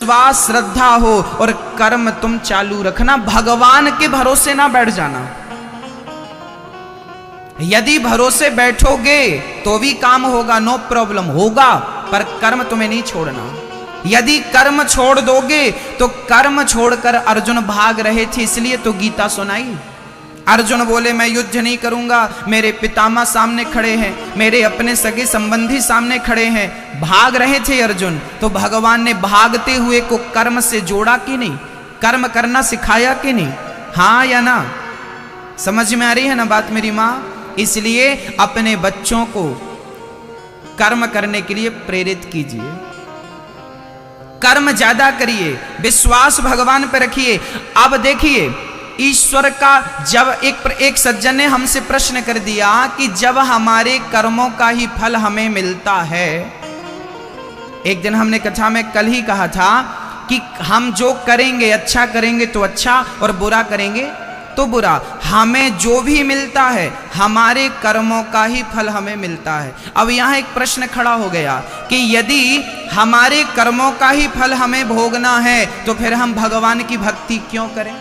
विश्वास श्रद्धा हो और कर्म तुम चालू रखना, भगवान के भरोसे ना बैठ जाना। यदि भरोसे बैठोगे तो भी काम होगा, नो प्रॉब्लम होगा, पर कर्म तुम्हें नहीं छोड़ना। यदि कर्म छोड़ दोगे तो कर्म छोड़कर अर्जुन भाग रहे थे, इसलिए तो गीता सुनाई। अर्जुन बोले मैं युद्ध नहीं करूंगा, मेरे पितामह सामने खड़े हैं, मेरे अपने सगे संबंधी सामने खड़े हैं, भाग रहे थे अर्जुन। तो भगवान ने भागते हुए को कर्म से जोड़ा कि नहीं, कर्म करना सिखाया कि नहीं, हाँ या ना? समझ में आ रही है ना बात मेरी माँ? इसलिए अपने बच्चों को कर्म करने के लिए प्रेरित कीजिए, कर्म ज्यादा करिए, विश्वास भगवान पर रखिए। अब देखिए ईश्वर का जब एक सज्जन ने हमसे प्रश्न कर दिया कि जब हमारे कर्मों का ही फल हमें मिलता है, एक दिन हमने कथा में कल ही कहा था कि हम जो करेंगे अच्छा करेंगे तो अच्छा और बुरा करेंगे तो बुरा, हमें जो भी मिलता है हमारे कर्मों का ही फल हमें मिलता है। अब यहाँ एक प्रश्न खड़ा हो गया कि यदि हमारे कर्मों का ही फल हमें भोगना है तो फिर हम भगवान की भक्ति क्यों करें?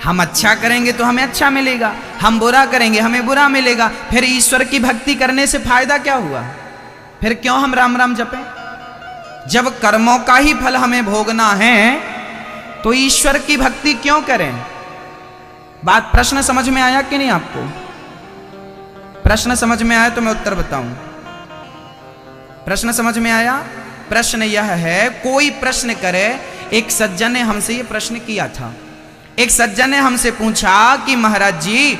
हम अच्छा करेंगे तो हमें अच्छा मिलेगा, हम बुरा करेंगे हमें बुरा मिलेगा, फिर ईश्वर की भक्ति करने से फायदा क्या हुआ? फिर क्यों हम राम राम जपें? जब कर्मों का ही फल हमें भोगना है तो ईश्वर की भक्ति क्यों करें? बात प्रश्न समझ में आया कि नहीं आपको? प्रश्न समझ में आया तो मैं उत्तर बताऊं। प्रश्न समझ में आया? प्रश्न यह है, कोई प्रश्न करे, एक सज्जन ने हमसे यह प्रश्न किया था। एक सज्जन ने हमसे पूछा कि महाराज जी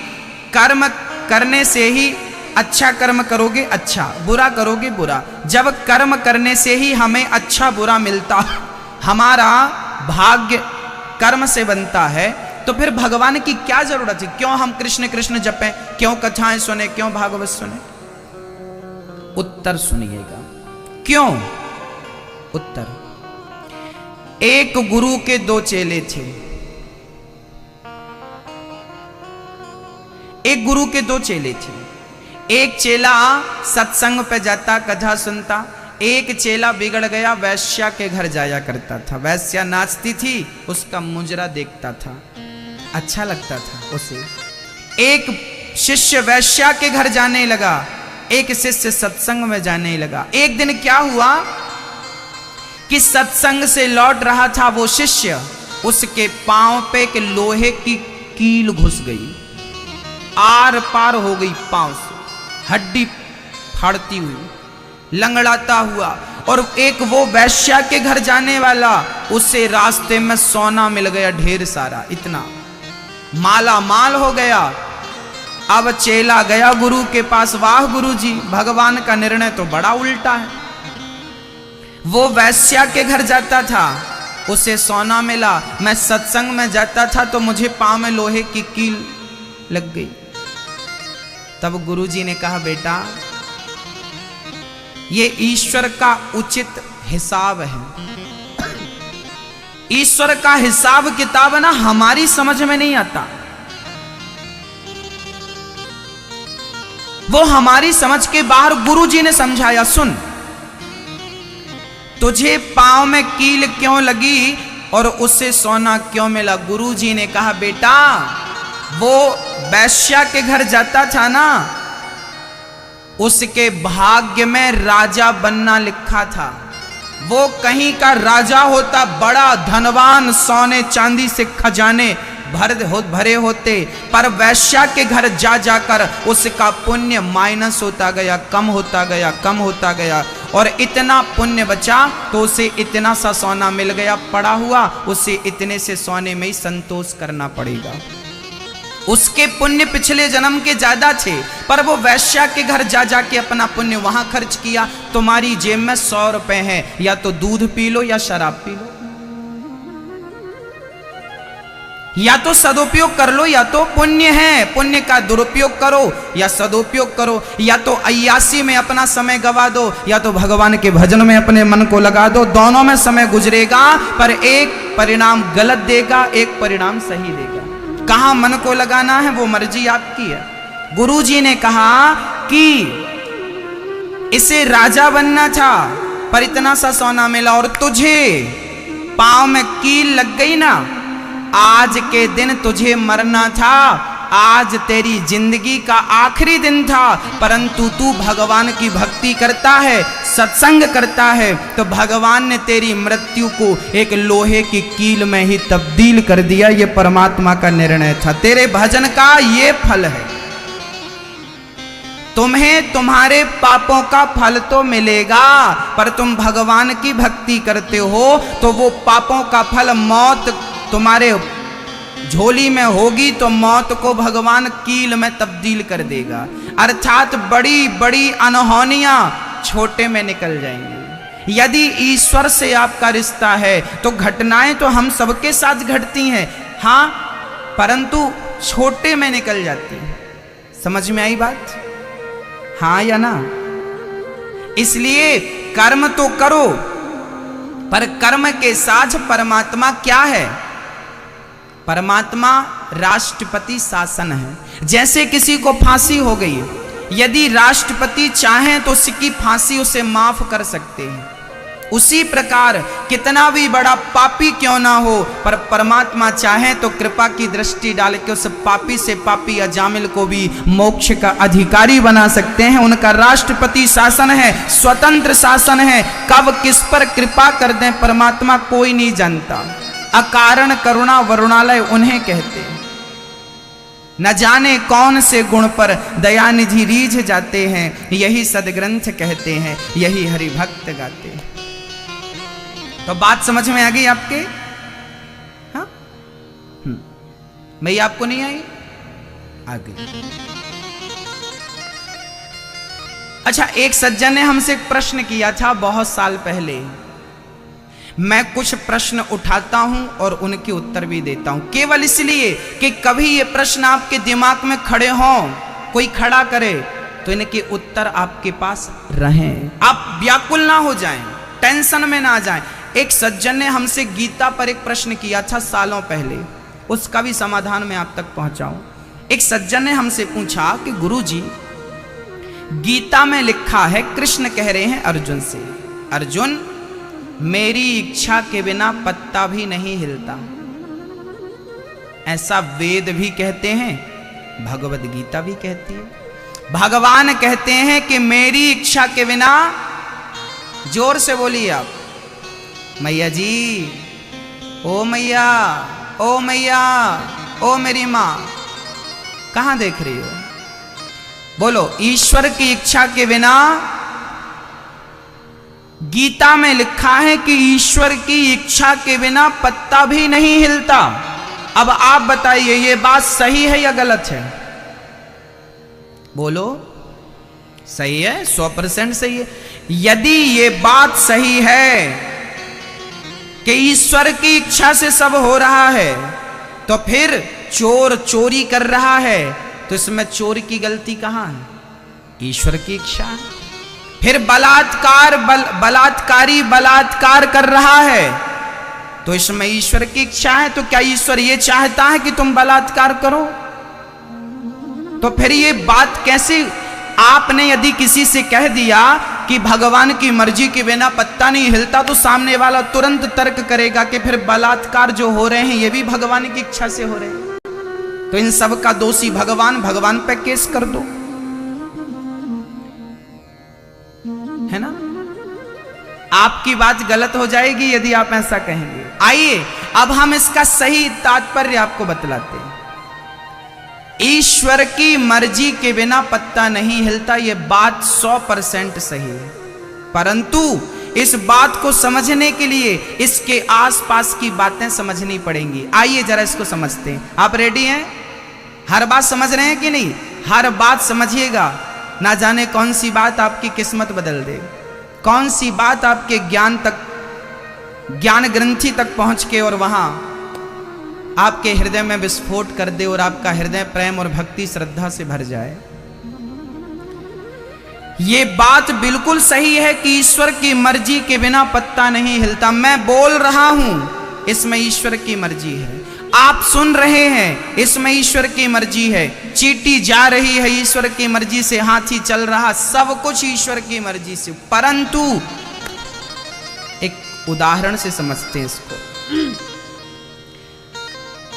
कर्म करने से ही अच्छा कर्म करोगे अच्छा, बुरा करोगे बुरा, जब कर्म करने से ही हमें अच्छा बुरा मिलता, हमारा भाग्य कर्म से बनता है, तो फिर भगवान की क्या जरूरत है? क्यों हम कृष्ण कृष्ण जपें, क्यों कथाएं सुने, क्यों भागवत सुने? उत्तर सुनिएगा क्यों। उत्तर, एक गुरु के दो चेले थे, एक गुरु के दो चेले थे। एक चेला सत्संग पे जाता, कथा सुनता, एक चेला बिगड़ गया, वैश्या के घर जाया करता था, वैश्या नाचती थी, उसका मुजरा देखता था, अच्छा लगता था उसे। एक शिष्य वैश्या के घर जाने लगा, एक शिष्य सत्संग में जाने लगा। एक दिन क्या हुआ कि सत्संग से लौट रहा था वो शिष्य, उसके पांव पे एक लोहे की कील घुस गई, आर पार हो गई पांव से, हड्डी फाड़ती हुई, लंगड़ाता हुआ। और एक वो वैश्या के घर जाने वाला, उसे रास्ते में सोना मिल गया ढेर सारा, इतना माला माल हो गया। अब चेला गया गुरु के पास, वाह गुरु जी, भगवान का निर्णय तो बड़ा उल्टा है। वो वैश्या के घर जाता था, उसे सोना मिला, मैं सत्संग में जाता था तो मुझे पांव में लोहे की कील लग गई। तब गुरुजी ने कहा बेटा ये ईश्वर का उचित हिसाब है, ईश्वर का हिसाब किताब ना हमारी समझ में नहीं आता, वो हमारी समझ के बाहर। गुरुजी ने समझाया, सुन तुझे पांव में कील क्यों लगी और उससे सोना क्यों मिला? गुरुजी ने कहा बेटा वो वैश्या के घर जाता था ना, उसके भाग्य में राजा बनना लिखा था, वो कहीं का राजा होता, बड़ा धनवान, सोने चांदी से खजाने भरे होते, पर वैश्या के घर जा जाकर उसका पुण्य माइनस होता गया, कम होता गया, कम होता गया, और इतना पुण्य बचा तो उसे इतना सा सोना मिल गया पड़ा हुआ, उसे इतने से सोने में ही संतोष करना पड़ेगा। उसके पुण्य पिछले जन्म के ज्यादा थे, पर वो वैश्या के घर जा जाके अपना पुण्य वहां खर्च किया। तुम्हारी जेब में 100 रुपए हैं, या तो दूध पी लो या शराब पी लो, या तो सदुपयोग कर लो या तो पुण्य है, पुण्य का दुरुपयोग करो या सदुपयोग करो, या तो अय्यासी में अपना समय गवा दो या तो भगवान के भजन में अपने मन को लगा दो। दोनों में समय गुजरेगा, पर एक परिणाम गलत देगा, एक परिणाम सही देगा। कहां मन को लगाना है वो मर्जी आपकी है। गुरुजी ने कहा कि इसे राजा बनना था, पर इतना सा सोना मिला, और तुझे पांव में कील लग गई ना, आज के दिन तुझे मरना था, आज तेरी जिंदगी का आखिरी दिन था, परंतु तू भगवान की भक्ति करता है, सत्संग करता है, तो भगवान ने तेरी मृत्यु को एक लोहे की कील में ही तब्दील कर दिया। ये परमात्मा का निर्णय था, तेरे भजन का ये फल है। तुम्हें तुम्हारे पापों का फल तो मिलेगा, पर तुम भगवान की भक्ति करते हो तो वो पापों का फल मौत तुम्हारे झोली में होगी, तो मौत को भगवान कील में तब्दील कर देगा। अर्थात बड़ी बड़ी अनहोनियां छोटे में निकल जाएंगी। यदि ईश्वर से आपका रिश्ता है तो घटनाएं तो हम सबके साथ घटती हैं, हाँ, परंतु छोटे में निकल जाती हैं। समझ में आई बात? हाँ या ना? इसलिए कर्म तो करो, पर कर्म के साथ परमात्मा क्या है? परमात्मा राष्ट्रपति शासन है। जैसे किसी को फांसी हो गई, यदि राष्ट्रपति चाहें तो उसकी फांसी उसे माफ कर सकते हैं। उसी प्रकार कितना भी बड़ा पापी क्यों ना हो, पर परमात्मा चाहें तो कृपा की दृष्टि डाल के उस पापी से पापी अजामिल को भी मोक्ष का अधिकारी बना सकते हैं। उनका राष्ट्रपति शासन है, स्वतंत्र शासन है। कब किस पर कृपा कर दें परमात्मा कोई नहीं जानता। अकारण करुणा वरुणालय उन्हें कहते हैं। न जाने कौन से गुण पर दयानिधि रीझ जाते हैं, यही सदग्रंथ कहते हैं, यही हरि भक्त गाते हैं। तो बात समझ में आ गई आपके? हाँ, मैं आपको नहीं आई? आ गई। अच्छा, एक सज्जन ने हमसे एक प्रश्न किया था बहुत साल पहले। मैं कुछ प्रश्न उठाता हूं और उनके उत्तर भी देता हूं, केवल इसलिए कि कभी ये प्रश्न आपके दिमाग में खड़े हों, कोई खड़ा करे तो इनके उत्तर आपके पास रहें, आप व्याकुल ना हो जाएं, टेंशन में ना जाएं। एक सज्जन ने हमसे गीता पर एक प्रश्न किया था सालों पहले, उसका भी समाधान मैं आप तक पहुंचाऊं। एक सज्जन ने हमसे पूछा कि गुरुजी, गीता में लिखा है, कृष्ण कह रहे हैं अर्जुन से, अर्जुन मेरी इच्छा के बिना पत्ता भी नहीं हिलता। ऐसा वेद भी कहते हैं, भगवत गीता भी कहती है। भगवान कहते हैं कि मेरी इच्छा के बिना, जोर से बोलिए आप, मैया जी, ओ मैया, ओ मैया, ओ मेरी मां, कहां देख रही हो? बोलो, ईश्वर की इच्छा के बिना, गीता में लिखा है कि ईश्वर की इच्छा के बिना पत्ता भी नहीं हिलता। अब आप बताइए, ये बात सही है या गलत है? बोलो, सही है, 100% सही है। यदि ये बात सही है कि ईश्वर की इच्छा से सब हो रहा है, तो फिर चोर चोरी कर रहा है तो इसमें चोर की गलती कहां है? ईश्वर की इच्छा है। फिर बलात्कारी बलात्कार कर रहा है तो इसमें ईश्वर की इच्छा है। तो क्या ईश्वर ये चाहता है कि तुम बलात्कार करो? तो फिर ये बात कैसे? आपने यदि किसी से कह दिया कि भगवान की मर्जी के बिना पत्ता नहीं हिलता, तो सामने वाला तुरंत तर्क करेगा कि फिर बलात्कार जो हो रहे हैं ये भी भगवान की इच्छा से हो रहे हैं, तो इन सब का दोषी भगवान, भगवान पे केस कर दो, है ना? आपकी बात गलत हो जाएगी यदि आप ऐसा कहेंगे। आइए अब हम इसका सही तात्पर्य आपको बतलाते हैं। ईश्वर की मर्जी के बिना पत्ता नहीं हिलता, यह बात 100% सही है, परंतु इस बात को समझने के लिए इसके आसपास की बातें समझनी पड़ेंगी। आइए जरा इसको समझते हैं। आप रेडी हैं? हर बात समझ रहे हैं कि नहीं? हर बात समझिएगा, ना जाने कौन सी बात आपकी किस्मत बदल दे, कौन सी बात आपके ज्ञान तक, ज्ञान ग्रंथि तक पहुंच के और वहां आपके हृदय में विस्फोट कर दे और आपका हृदय प्रेम और भक्ति श्रद्धा से भर जाए। ये बात बिल्कुल सही है कि ईश्वर की मर्जी के बिना पत्ता नहीं हिलता। मैं बोल रहा हूं, इसमें ईश्वर की मर्जी है। आप सुन रहे हैं, इसमें ईश्वर की मर्जी है। चींटी जा रही है ईश्वर की मर्जी से, हाथी चल रहा, सब कुछ ईश्वर की मर्जी से। परंतु उदाहरण से समझते हैं इसको।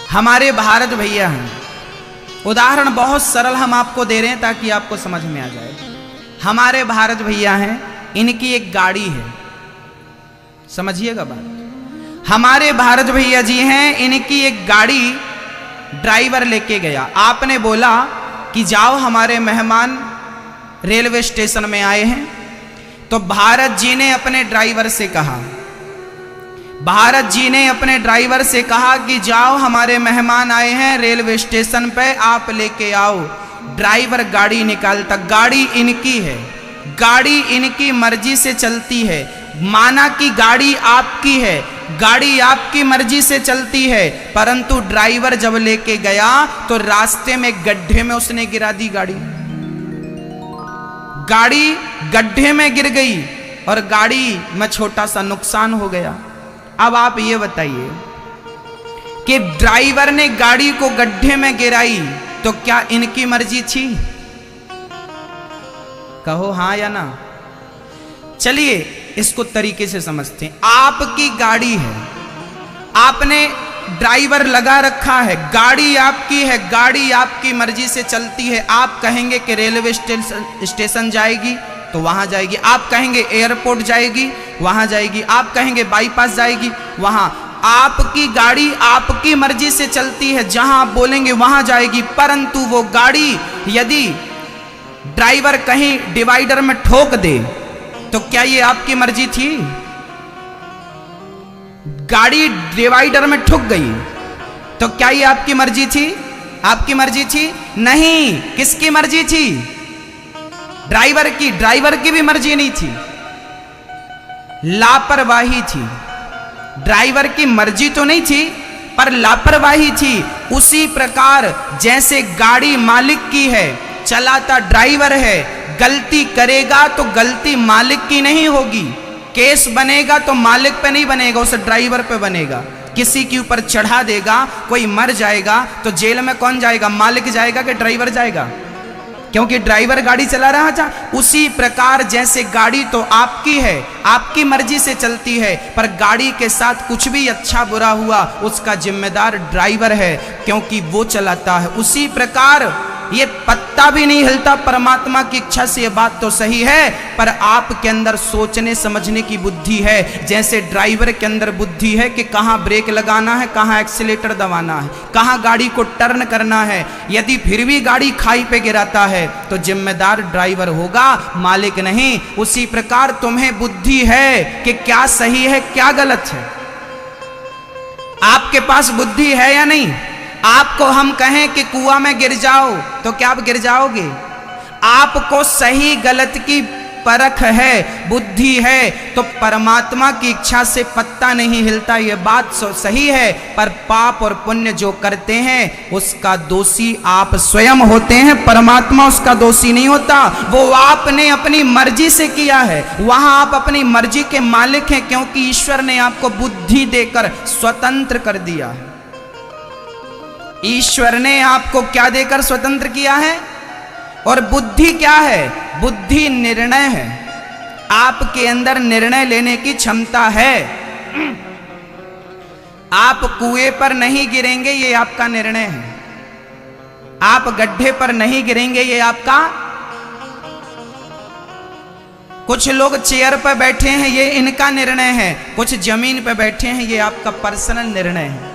हमारे भारत भैया हैं, उदाहरण बहुत सरल हम आपको दे रहे हैं ताकि आपको समझ में आ जाए। हमारे भारत भैया हैं, इनकी एक गाड़ी है, समझिएगा बात। हमारे भारत भैया जी हैं, इनकी एक गाड़ी ड्राइवर लेके गया। आपने बोला कि जाओ, हमारे मेहमान रेलवे स्टेशन में आए हैं। तो भारत जी ने अपने ड्राइवर से कहा, भारत जी ने अपने ड्राइवर से कहा कि जाओ, हमारे मेहमान आए हैं रेलवे स्टेशन पे, आप लेके आओ। ड्राइवर गाड़ी निकालता, गाड़ी इनकी है, गाड़ी इनकी मर्जी से चलती है। माना कि गाड़ी आपकी है, गाड़ी आपकी मर्जी से चलती है, परंतु ड्राइवर जब लेके गया तो रास्ते में गड्ढे में उसने गिरा दी गाड़ी। गाड़ी गड्ढे में गिर गई और गाड़ी में छोटा सा नुकसान हो गया। अब आप ये बताइए कि ड्राइवर ने गाड़ी को गड्ढे में गिराई तो क्या इनकी मर्जी थी? कहो हाँ या ना। चलिए इसको तरीके से समझते हैं। आपकी गाड़ी है, आपने ड्राइवर लगा रखा है, गाड़ी आपकी है, गाड़ी आपकी मर्जी से चलती है। आप कहेंगे कि रेलवे स्टेशन जाएगी तो वहां जाएगी, आप कहेंगे एयरपोर्ट जाएगी, वहां जाएगी, आप कहेंगे बाईपास जाएगी, वहां। आपकी गाड़ी आपकी मर्जी से चलती है, जहां आप बोलेंगे वहां जाएगी। परंतु वो गाड़ी यदि ड्राइवर कहीं डिवाइडर में ठोक दे तो क्या ये आपकी मर्जी थी? गाड़ी डिवाइडर में ठुक गई तो क्या ये आपकी मर्जी थी? आपकी मर्जी थी? नहीं। किसकी मर्जी थी? ड्राइवर की। ड्राइवर की भी मर्जी नहीं थी, लापरवाही थी। ड्राइवर की मर्जी तो नहीं थी पर लापरवाही थी। उसी प्रकार जैसे गाड़ी मालिक की है, चलाता ड्राइवर है, गलती करेगा तो गलती मालिक की नहीं होगी। केस बनेगा तो मालिक पे नहीं बनेगा, उस ड्राइवर पे बनेगा। किसी के ऊपर चढ़ा देगा, कोई मर जाएगा तो जेल में कौन जाएगा? मालिक जाएगा कि ड्राइवर जाएगा? क्योंकि ड्राइवर गाड़ी चला रहा था। उसी प्रकार जैसे गाड़ी तो आपकी है, आपकी मर्जी से चलती है, पर गाड़ी के साथ कुछ भी अच्छा बुरा हुआ उसका जिम्मेदार ड्राइवर है, क्योंकि वो चलाता है। उसी प्रकार ये पत्ता भी नहीं हिलता परमात्मा की इच्छा से। ये बात तो सही है, पर आपके अंदर सोचने समझने की बुद्धि है। जैसे ड्राइवर के अंदर बुद्धि है कि कहाँ ब्रेक लगाना है, कहाँ एक्सीलेटर दबाना है, कहाँ गाड़ी को टर्न करना है। यदि फिर भी गाड़ी खाई पे गिराता है तो जिम्मेदार ड्राइवर होगा, मालिक नहीं। उसी प्रकार तुम्हें बुद्धि है कि क्या सही है क्या गलत है। आपके पास बुद्धि है या नहीं? आपको हम कहें कि कुआं में गिर जाओ तो क्या आप गिर जाओगे? आपको सही गलत की परख है, बुद्धि है, तो परमात्मा की इच्छा से पत्ता नहीं हिलता। ये बात सही है, पर पाप और पुण्य जो करते हैं उसका दोषी आप स्वयं होते हैं, परमात्मा उसका दोषी नहीं होता। वो आपने अपनी मर्जी से किया है, वहां आप अपनी मर्जी के मालिक हैं, क्योंकि ईश्वर ने आपको बुद्धि देकर स्वतंत्र कर दिया है। ईश्वर ने आपको क्या देकर स्वतंत्र किया है? और बुद्धि क्या है? बुद्धि निर्णय है। आपके अंदर निर्णय लेने की क्षमता है। आप कुएं पर नहीं गिरेंगे, ये आपका निर्णय है। आप गड्ढे पर नहीं गिरेंगे, ये आपका। कुछ लोग चेयर पर बैठे हैं, ये इनका निर्णय है। कुछ जमीन पर बैठे हैं, ये आपका पर्सनल निर्णय है।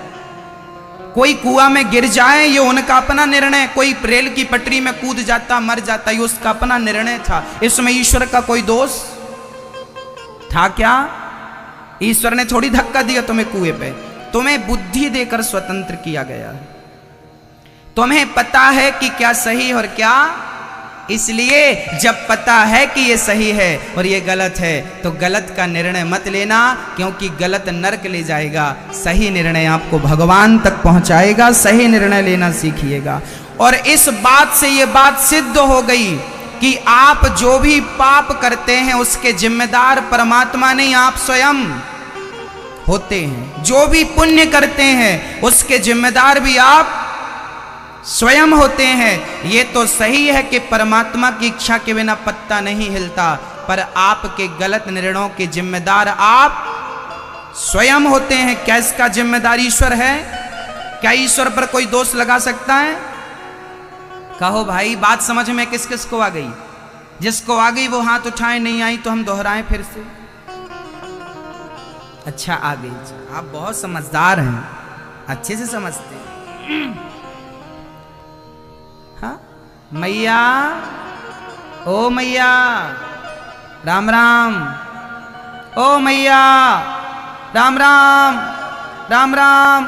कोई कुआं में गिर जाए, ये उनका अपना निर्णय। कोई रेल की पटरी में कूद जाता, मर जाता, ये उसका अपना निर्णय था। इसमें ईश्वर का कोई दोष था क्या? ईश्वर ने थोड़ी धक्का दिया तुम्हें कुएं पे। तुम्हें बुद्धि देकर स्वतंत्र किया गया। तुम्हें पता है कि क्या सही और क्या, इसलिए जब पता है कि ये सही है और ये गलत है तो गलत का निर्णय मत लेना, क्योंकि गलत नरक ले जाएगा। सही निर्णय आपको भगवान तक पहुंचाएगा। सही निर्णय लेना सीखिएगा। और इस बात से ये बात सिद्ध हो गई कि आप जो भी पाप करते हैं उसके जिम्मेदार परमात्मा नहीं, आप स्वयं होते हैं। जो भी पुण्य करते हैं उसके जिम्मेदार भी आप स्वयं होते हैं। ये तो सही है कि परमात्मा की इच्छा के बिना पत्ता नहीं हिलता, पर आपके गलत निर्णयों के जिम्मेदार आप स्वयं होते हैं। क्या इसका जिम्मेदार ईश्वर है? क्या ईश्वर पर कोई दोष लगा सकता है? कहो भाई, बात समझ में किस किस को आ गई? जिसको आ गई वो हाथ उठाए, नहीं आई तो हम दोहराएं फिर से। अच्छा आ गई, आप बहुत समझदार हैं, अच्छे से समझते हैं। हाँ मैया, ओ मैया, राम राम। ओ मैया, राम राम, राम राम,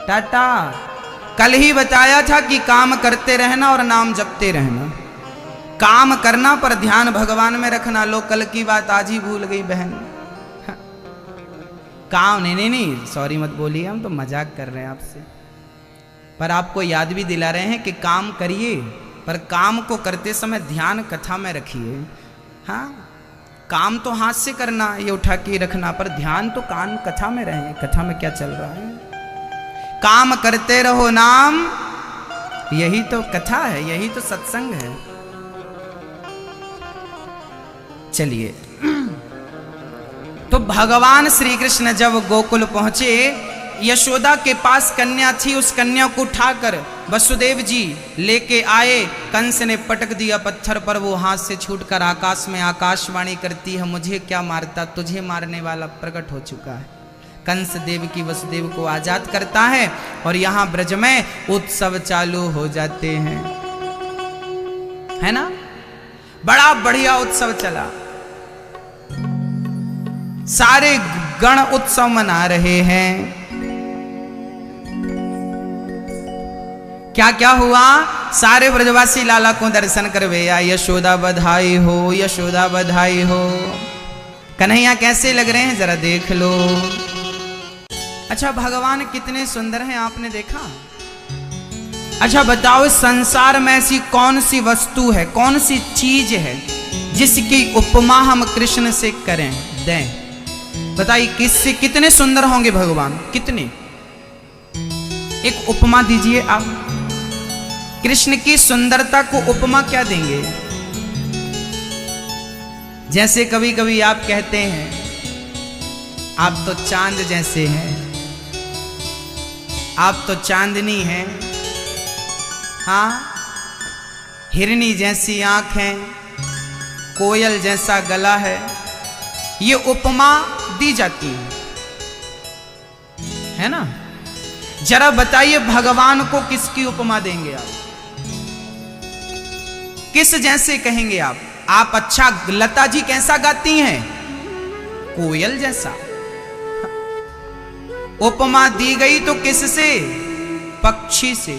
टाटा। कल ही बताया था कि काम करते रहना और नाम जपते रहना। काम करना पर ध्यान भगवान में रखना। लो कल की बात आज ही भूल गई बहन। काम नहीं, सॉरी मत बोलिए, हम तो मजाक कर रहे हैं आपसे। पर आपको याद भी दिला रहे हैं कि काम करिए, पर काम को करते समय ध्यान कथा में रखिए। हाँ, काम तो हाथ से करना, ये उठा के रखना, पर ध्यान तो कान कथा में रहे, कथा में क्या चल रहा है। काम करते रहो नाम, यही तो कथा है, यही तो सत्संग है। चलिए, तो भगवान श्री कृष्ण जब गोकुल पहुंचे, यशोदा के पास कन्या थी। उस कन्या को उठाकर वसुदेव जी लेके आए। कंस ने पटक दिया पत्थर पर, वो हाथ से छूटकर आकाश में आकाशवाणी करती है, मुझे क्या मारता, तुझे मारने वाला प्रकट हो चुका है। कंस देव की वसुदेव को आजाद करता है और यहां ब्रज में उत्सव चालू हो जाते हैं, है ना। बड़ा बढ़िया उत्सव चला, सारे गण उत्सव मना रहे हैं। क्या क्या हुआ? सारे ब्रजवासी लाला को दर्शन करवे या यशोदा बधाई हो, यशोदा बधाई हो। कन्हैया कैसे लग रहे हैं जरा देख लो। अच्छा, भगवान कितने सुंदर हैं, आपने देखा? अच्छा बताओ, इस संसार में ऐसी कौन सी वस्तु है, कौन सी चीज है जिसकी उपमा हम कृष्ण से करें, दें? बताइए, किससे, कितने सुंदर होंगे भगवान, कितने? एक उपमा दीजिए आप। कृष्ण की सुंदरता को उपमा क्या देंगे? जैसे कभी कभी आप कहते हैं, आप तो चांद जैसे हैं, आप तो चांदनी हैं। हाँ, हिरनी जैसी आंख है, कोयल जैसा गला है, ये उपमा दी जाती है ना। जरा बताइए, भगवान को किसकी उपमा देंगे आप? किस जैसे कहेंगे आप? आप अच्छा, लता जी कैसा गाती हैं? कोयल जैसा। उपमा दी गई तो किससे? पक्षी से।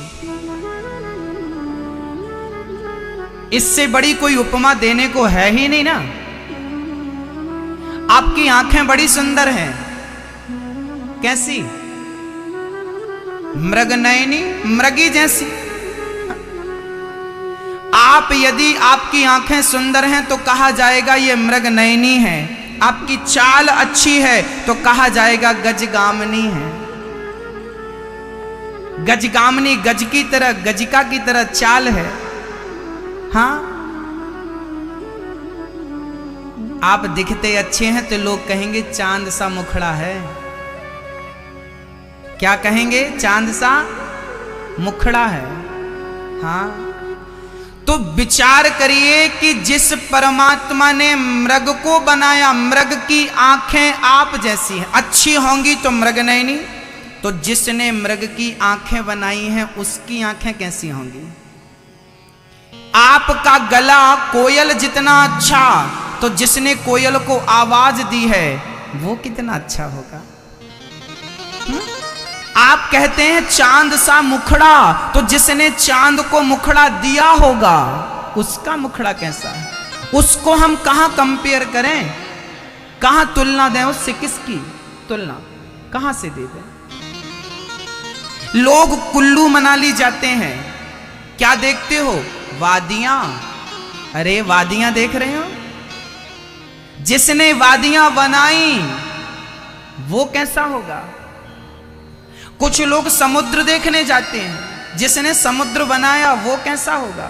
इससे बड़ी कोई उपमा देने को है ही नहीं ना। आपकी आंखें बड़ी सुंदर हैं, कैसी? मृगनयनी, मृगी जैसी। आप, यदि आपकी आंखें सुंदर हैं तो कहा जाएगा ये मृगनयनी है। आपकी चाल अच्छी है तो कहा जाएगा गजगामनी है। गजगामनी, गज की तरह, गजिका की तरह चाल है। हाँ, आप दिखते अच्छे हैं तो लोग कहेंगे चांद सा मुखड़ा है। क्या कहेंगे? चांद सा मुखड़ा है। हाँ, तो विचार करिए कि जिस परमात्मा ने मृग को बनाया, मृग की आंखें आप जैसी हैं, अच्छी होंगी तो मृगनयनी। तो जिसने मृग की आंखें बनाई हैं उसकी आंखें कैसी होंगी? आपका गला कोयल जितना अच्छा, तो जिसने कोयल को आवाज दी है वो कितना अच्छा होगा। आप कहते हैं चांद सा मुखड़ा, तो जिसने चांद को मुखड़ा दिया होगा उसका मुखड़ा कैसा है? उसको हम कहां कंपेयर करें, कहां तुलना दें उससे? किसकी तुलना कहां से दे दें? लोग कुल्लू मनाली जाते हैं, क्या देखते हो? वादियां। अरे वादियां देख रहे हो? जिसने वादियां बनाई वो कैसा होगा? कुछ लोग समुद्र देखने जाते हैं, जिसने समुद्र बनाया वो कैसा होगा?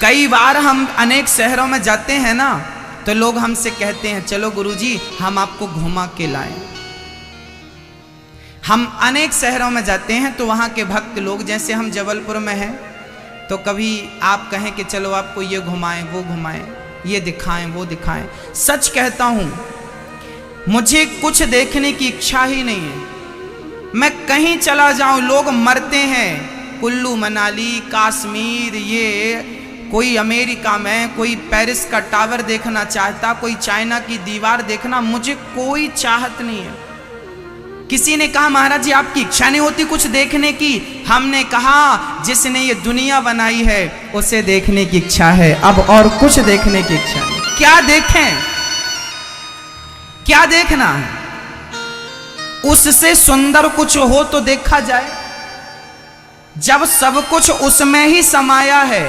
कई बार हम अनेक शहरों में जाते हैं ना, तो लोग हमसे कहते हैं चलो गुरुजी हम आपको घुमा के लाएं। हम अनेक शहरों में जाते हैं तो वहाँ के भक्त लोग, जैसे हम जबलपुर में हैं तो कभी आप कहें कि चलो आपको ये घुमाएं वो घुमाएं, ये दिखाएं वो दिखाएं। सच कहता हूँ मुझे कुछ देखने की इच्छा ही नहीं है। मैं कहीं चला जाऊं लोग मरते हैं, कुल्लू मनाली कश्मीर, ये कोई अमेरिका में, कोई पेरिस का टावर देखना चाहता, कोई चाइना की दीवार देखना, मुझे कोई चाहत नहीं है। किसी ने कहा महाराज जी आपकी इच्छा नहीं होती कुछ देखने की? हमने कहा जिसने ये दुनिया बनाई है उसे देखने की इच्छा है, अब और कुछ देखने की इच्छा नहीं। क्या देखें, क्या देखना है? उससे सुंदर कुछ हो तो देखा जाए। जब सब कुछ उसमें ही समाया है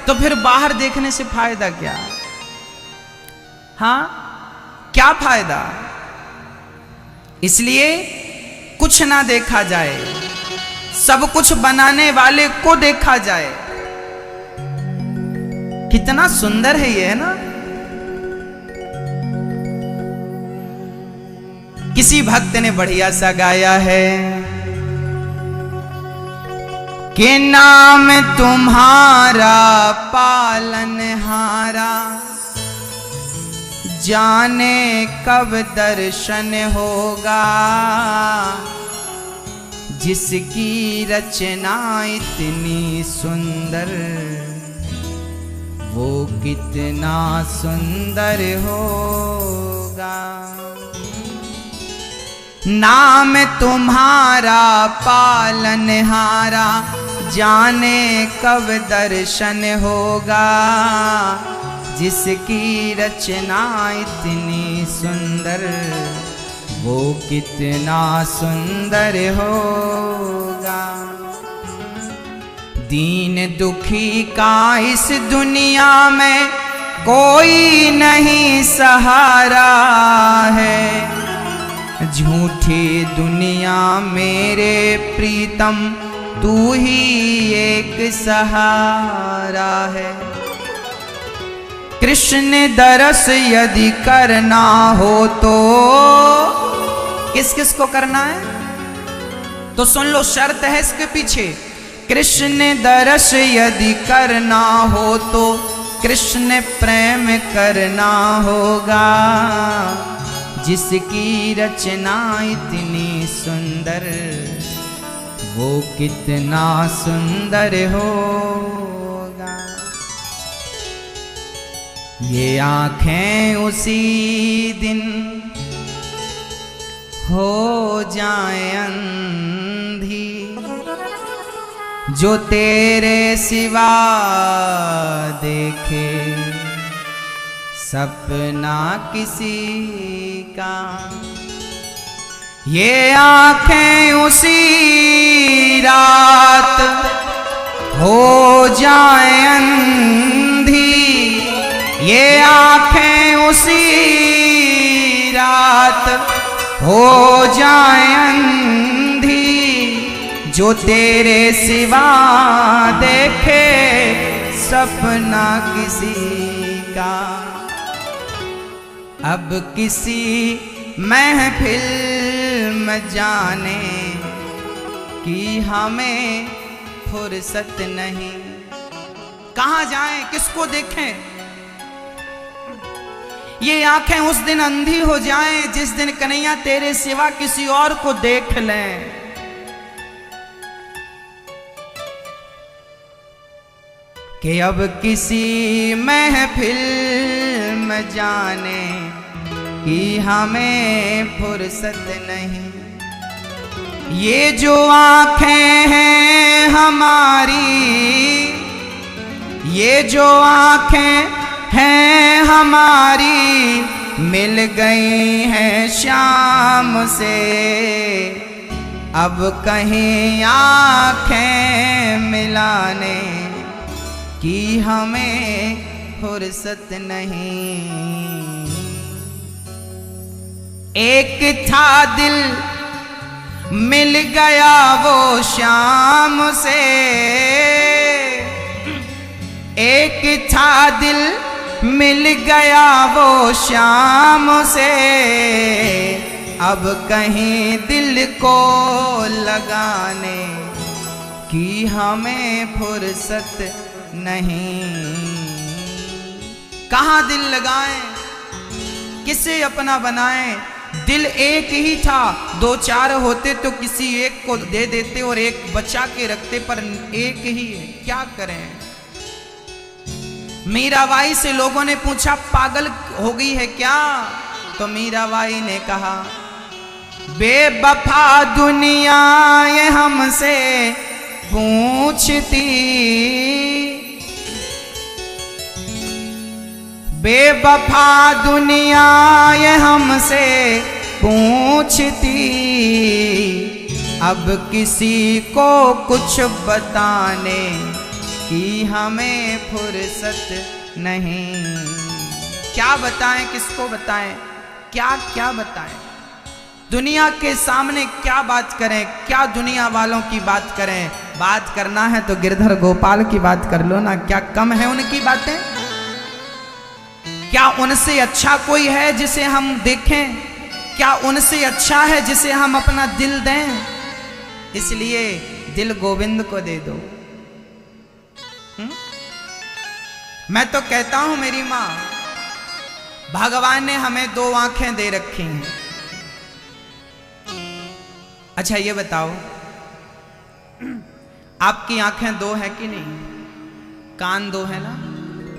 तो फिर बाहर देखने से फायदा क्या? हाँ, क्या फायदा? इसलिए कुछ ना देखा जाए, सब कुछ बनाने वाले को देखा जाए। कितना सुंदर है ये, है ना? किसी भक्त ने बढ़िया सा गाया है कि नाम तुम्हारा पालनहारा, जाने कब दर्शन होगा, जिसकी रचना इतनी सुंदर वो कितना सुंदर होगा। नाम तुम्हारा पालनहारा, जाने कब दर्शन होगा, जिसकी रचना इतनी सुंदर वो कितना सुंदर होगा। दीन दुखी का इस दुनिया में कोई नहीं सहारा है, झूठी दुनिया मेरे प्रीतम तू ही एक सहारा है। कृष्ण दरस यदि करना हो तो किस किस को करना है? तो सुन लो, शर्त है इसके पीछे। कृष्ण दरस यदि करना हो तो कृष्ण प्रेम करना होगा, जिसकी रचना इतनी सुंदर वो कितना सुंदर होगा। ये आंखें उसी दिन हो जाएं अंधी, जो तेरे सिवा देखे सपना किसी का। ये आंखें उसी रात हो जाएं अंधी, ये आंखें उसी रात हो जाएं अंधी, जो तेरे सिवा देखे सपना किसी का। अब किसी महफिल में जाने की हमें फुर्सत नहीं। कहाँ जाएं, किसको देखें? ये आंखें उस दिन अंधी हो जाएं जिस दिन कन्हैया तेरे सिवा किसी और को देख लें। कि अब किसी महफिल में जाने की हमें फुर्सत नहीं। ये जो आंखें हैं हमारी, ये जो आंखें हैं हमारी, मिल गई हैं शाम से। अब कहीं आंखें मिलाने की हमें फुर्सत नहीं। एक था दिल मिल गया वो शाम से, एक था दिल मिल गया वो श्याम से, अब कहीं दिल को लगाने की हमें फुर्सत नहीं। कहाँ दिल लगाएं, किसे अपना बनाएं? दिल एक ही था, दो चार होते तो किसी एक को दे देते और एक बचा के रखते, पर एक ही है, क्या करें? मीराबाई से लोगों ने पूछा पागल हो गई है क्या? तो मीराबाई ने कहा बेवफा दुनिया ये हमसे पूछती, बेवफा दुनिया ये हमसे पूछती, अब किसी को कुछ बताने की हमें फुर्सत नहीं। क्या बताएं, किसको बताएं, क्या क्या बताएं? दुनिया के सामने क्या बात करें, क्या दुनिया वालों की बात करें? बात करना है तो गिरधर गोपाल की बात कर लो ना, क्या कम है उनकी बातें? क्या उनसे अच्छा कोई है जिसे हम देखें? क्या उनसे अच्छा है जिसे हम अपना दिल दें? इसलिए दिल गोविंद को दे दो। मैं तो कहता हूं मेरी मां, भगवान ने हमें दो आंखें दे रखी हैं। अच्छा ये बताओ, आपकी आंखें दो है कि नहीं? कान दो है ना,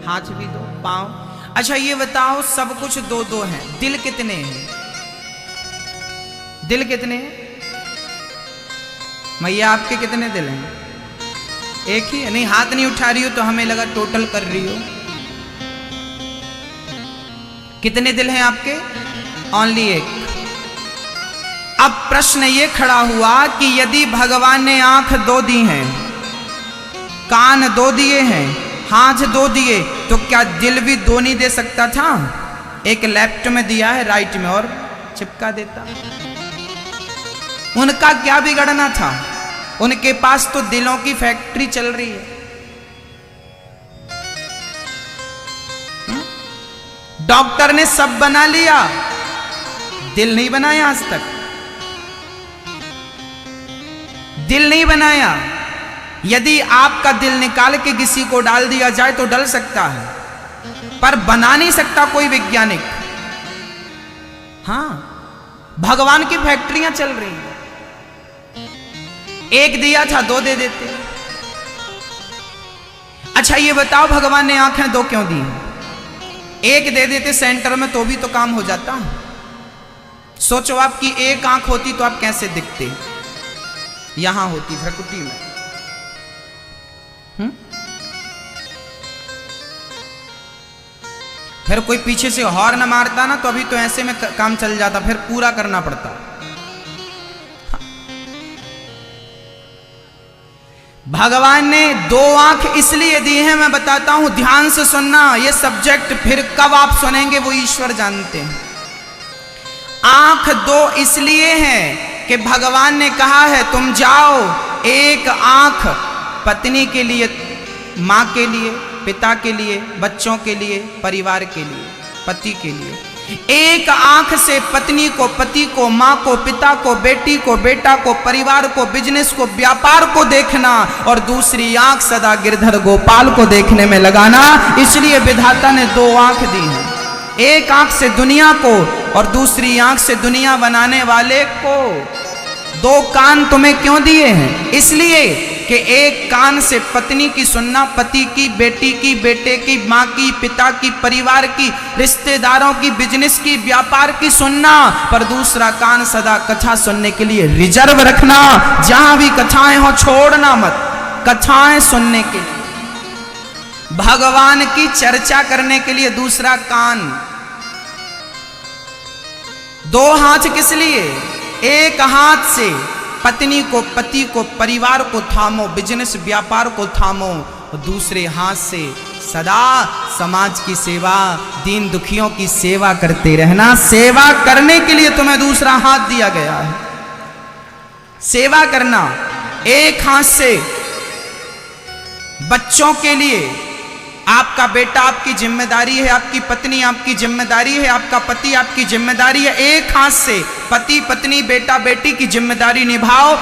हाथ भी दो, पांव। अच्छा ये बताओ, सब कुछ दो दो है, दिल कितने हैं? दिल कितने हैं मैया? आपके कितने दिल हैं? एक ही है? नहीं, हाथ नहीं उठा रही हो तो हमें लगा टोटल कर रही हो। कितने दिल हैं आपके? ओनली एक। अब प्रश्न ये खड़ा हुआ कि यदि भगवान ने आंख दो दी हैं, कान दो दिए हैं, हाथ दो दिए, तो क्या दिल भी दो नहीं दे सकता था? एक लेफ्ट में दिया है, राइट में और चिपका देता। उनका क्या बिगड़ना था? उनके पास तो दिलों की फैक्ट्री चल रही है। डॉक्टर ने सब बना लिया, दिल नहीं बनाया आज तक। दिल नहीं बनाया। यदि आपका दिल निकाल के किसी को डाल दिया जाए तो डल सकता है, पर बना नहीं सकता कोई वैज्ञानिक। हां, भगवान की फैक्ट्रियां चल रही हैं। एक दिया था, दो दे देते। अच्छा ये बताओ, भगवान ने आंखें दो क्यों दी? एक दे देते सेंटर में तो भी तो काम हो जाता। सोचो आपकी एक आंख होती तो आप कैसे दिखते? यहां होती भ्रकुटी में। फिर कोई पीछे से हॉर्न मारता ना, तो अभी तो ऐसे में काम चल जाता, फिर पूरा करना पड़ता। भगवान ने दो आंख इसलिए दी है, मैं बताता हूं, ध्यान से सुनना। ये सब्जेक्ट फिर कब आप सुनेंगे वो ईश्वर जानते हैं। आंख दो इसलिए है कि भगवान ने कहा है तुम जाओ, एक आंख पत्नी के लिए, मां के लिए, पिता के लिए, बच्चों के लिए, परिवार के लिए, पति के लिए। एक आंख से पत्नी को, पति को, मां को, पिता को, बेटी को, बेटा को, परिवार को, बिजनेस को, व्यापार को देखना, और दूसरी आंख सदा गिरधर गोपाल को देखने में लगाना। इसलिए विधाता ने दो आंख दी है, एक आंख से दुनिया को और दूसरी आंख से दुनिया बनाने वाले को। दो कान तुम्हें क्यों दिए हैं? इसलिए कि एक कान से पत्नी की सुनना, पति की, बेटी की, बेटे की, माँ की, पिता की, परिवार की, रिश्तेदारों की, बिजनेस की, व्यापार की सुनना, पर दूसरा कान सदा कथा सुनने के लिए रिजर्व रखना। जहां भी कथाएं हो छोड़ना मत, कथाएं सुनने के लिए, भगवान की चर्चा करने के लिए दूसरा कान। दो हाथ किस लिए? एक हाथ से पत्नी को, पति को, परिवार को थामो, बिजनेस व्यापार को थामो, और दूसरे हाथ से सदा समाज की सेवा, दीन दुखियों की सेवा करते रहना। सेवा करने के लिए तुम्हें दूसरा हाथ दिया गया है, सेवा करना। एक हाथ से बच्चों के लिए आपका बेटा आपकी जिम्मेदारी है, आपकी पत्नी आपकी जिम्मेदारी है, आपका पति आपकी जिम्मेदारी है। एक हाथ से पति पत्नी बेटा बेटी की जिम्मेदारी निभाओ,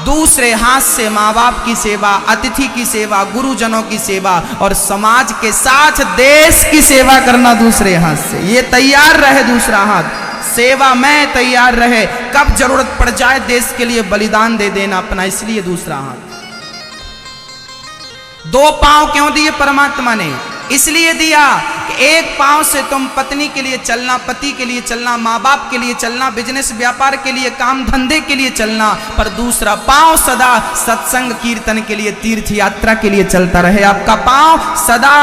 दूसरे हाथ से माँ बाप की सेवा, अतिथि की सेवा, गुरुजनों की सेवा और समाज के साथ देश की सेवा करना दूसरे हाथ से। ये तैयार रहे दूसरा हाथ, सेवा में तैयार रहे, कब जरूरत पड़ जाए देश के लिए बलिदान दे देना अपना, इसलिए दूसरा हाथ। दो पांव क्यों दिए परमात्मा ने? इसलिए दिया कि एक पांव से तुम पत्नी के लिए चलना, पति के लिए चलना, माँ बाप के लिए चलना, बिजनेस व्यापार के लिए, काम धंधे के लिए चलना, पर दूसरा पांव सदा सत्संग कीर्तन के लिए, तीर्थ यात्रा के लिए चलता रहे। आपका पांव सदा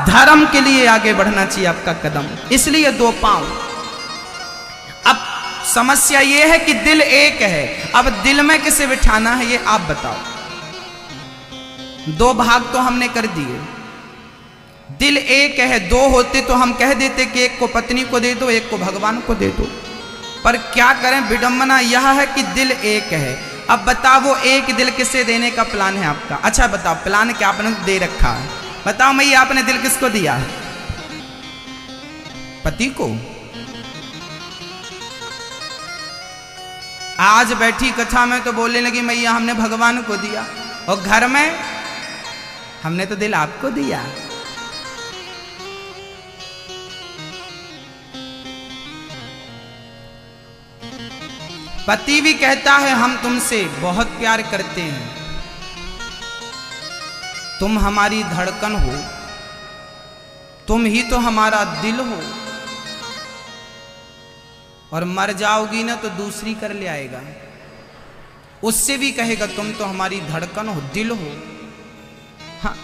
धर्म के लिए आगे बढ़ना चाहिए, आपका कदम। इसलिए दो पांव। अब समस्या यह है कि दिल एक है, अब दिल में किसे बिठाना है ये आप बताओ। दो भाग तो हमने कर दिए, दिल एक है, दो होते तो हम कह देते कि एक को पत्नी को दे दो, एक को भगवान को दे दो, पर क्या करें, विडंबना यह है कि दिल एक है। अब बताओ वो एक दिल किसे देने का प्लान है आपका? अच्छा बताओ, प्लान क्या आपने दे रखा है? बताओ मैया, आपने दिल किसको दिया है? पति को। आज बैठी कथा में तो बोलने लगी मैया हमने भगवान को दिया, और घर में हमने तो दिल आपको दिया। पति भी कहता है हम तुमसे बहुत प्यार करते हैं, तुम हमारी धड़कन हो, तुम ही तो हमारा दिल हो, और मर जाओगी ना तो दूसरी कर ले आएगा, उससे भी कहेगा तुम तो हमारी धड़कन हो, दिल हो। हाँ,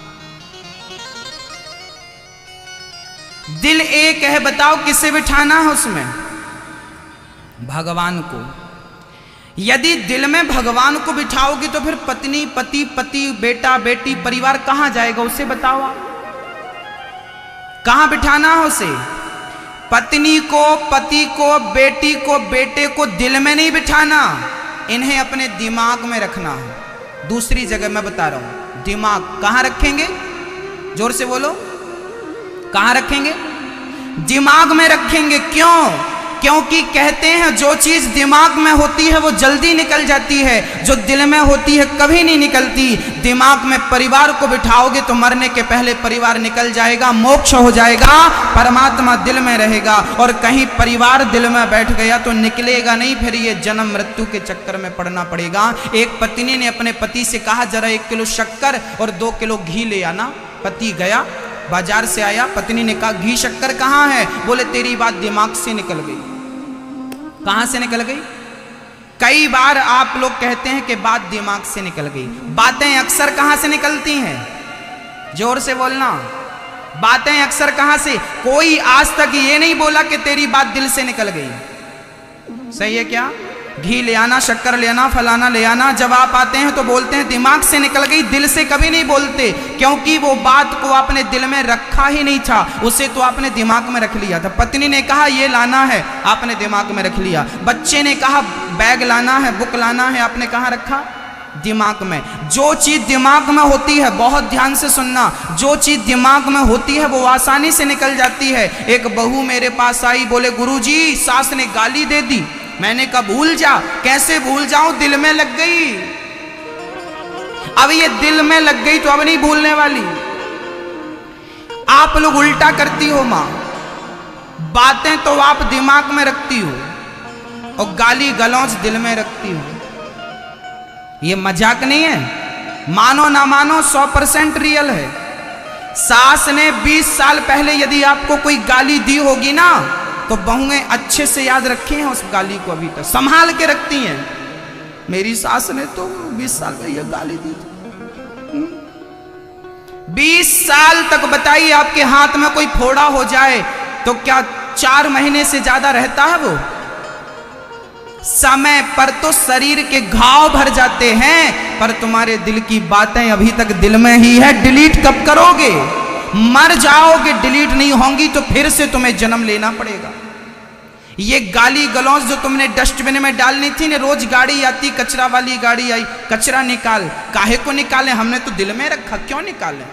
दिल एक है, बताओ किसे बिठाना है उसमें? भगवान को। यदि दिल में भगवान को बिठाओगे तो फिर पत्नी पति, पति बेटा बेटी, परिवार कहां जाएगा उसे बताओ आप? कहां बिठाना है उसे? पत्नी को, पति को, बेटी को, बेटे को दिल में नहीं बिठाना, इन्हें अपने दिमाग में रखना है। दूसरी जगह मैं बता रहा हूं, दिमाग कहां रखेंगे? जोर से बोलो, कहां रखेंगे? दिमाग में रखेंगे। क्यों? क्योंकि कहते हैं जो चीज दिमाग में होती है वो जल्दी निकल जाती है, जो दिल में होती है कभी नहीं निकलती। दिमाग में परिवार को बिठाओगे तो मरने के पहले परिवार निकल जाएगा, मोक्ष हो जाएगा, परमात्मा दिल में रहेगा। और कहीं परिवार दिल में बैठ गया तो निकलेगा नहीं, फिर ये जन्म मृत्यु के चक्कर में पड़ना पड़ेगा। एक पत्नी ने अपने पति से कहा जरा 1 किलो शक्कर और 2 किलो घी ले आना। पति गया, बाजार से आया, पत्नी ने कहा घी शक्कर कहाँ है? बोले तेरी बात दिमाग से निकल गई। कहां से निकल गई? कई बार आप लोग कहते हैं कि बात दिमाग से निकल गई। बातें अक्सर कहां से निकलती हैं? जोर से बोलना। बातें अक्सर कहां से? कोई आज तक ये नहीं बोला कि तेरी बात दिल से निकल गई। सही है क्या? घी ले आना, शक्कर ले आना, फलाना ले आना, जब आप आते हैं तो बोलते हैं दिमाग से निकल गई, दिल से कभी नहीं बोलते, क्योंकि वो बात को आपने दिल में रखा ही नहीं था, उसे तो आपने दिमाग में रख लिया था। पत्नी ने कहा ये लाना है, आपने दिमाग में रख लिया। बच्चे ने कहा बैग लाना है, बुक लाना है, आपने कहाँ रखा? दिमाग में। जो चीज दिमाग में होती है, बहुत ध्यान से सुनना, जो चीज दिमाग में होती है वो आसानी से निकल जाती है। एक बहू मेरे पास आई, बोले गुरुजी सास ने गाली दे दी। मैंने कहा भूल जा। कैसे भूल जाऊं? दिल में लग गई। अब ये दिल में लग गई तो अब नहीं भूलने वाली। आप लोग उल्टा करती हो मां, बातें तो आप दिमाग में रखती हो और गाली गलौज दिल में रखती हो। ये मजाक नहीं है, मानो ना मानो 100% रियल है। सास ने 20 साल पहले यदि आपको कोई गाली दी होगी ना तो बहुएं अच्छे से याद रखी हैं उस गाली को, अभी तक संभाल के रखती हैं। मेरी सास ने तो 20 साल में ये गाली दी थी। 20 साल तक बताइए, आपके हाथ में कोई फोड़ा हो जाए तो क्या 4 महीने से ज्यादा रहता है वो? समय पर तो शरीर के घाव भर जाते हैं, पर तुम्हारे दिल की बातें अभी तक दिल में ही है। डिलीट कब करोगे? मर जाओगे, डिलीट नहीं होंगी तो फिर से तुम्हें जन्म लेना पड़ेगा। ये गाली गलौज जो तुमने डस्टबिन में डालनी थी ना, रोज गाड़ी आती, कचरा वाली गाड़ी आई, कचरा निकाल। काहे को निकाले? हमने तो दिल में रखा, क्यों निकाले?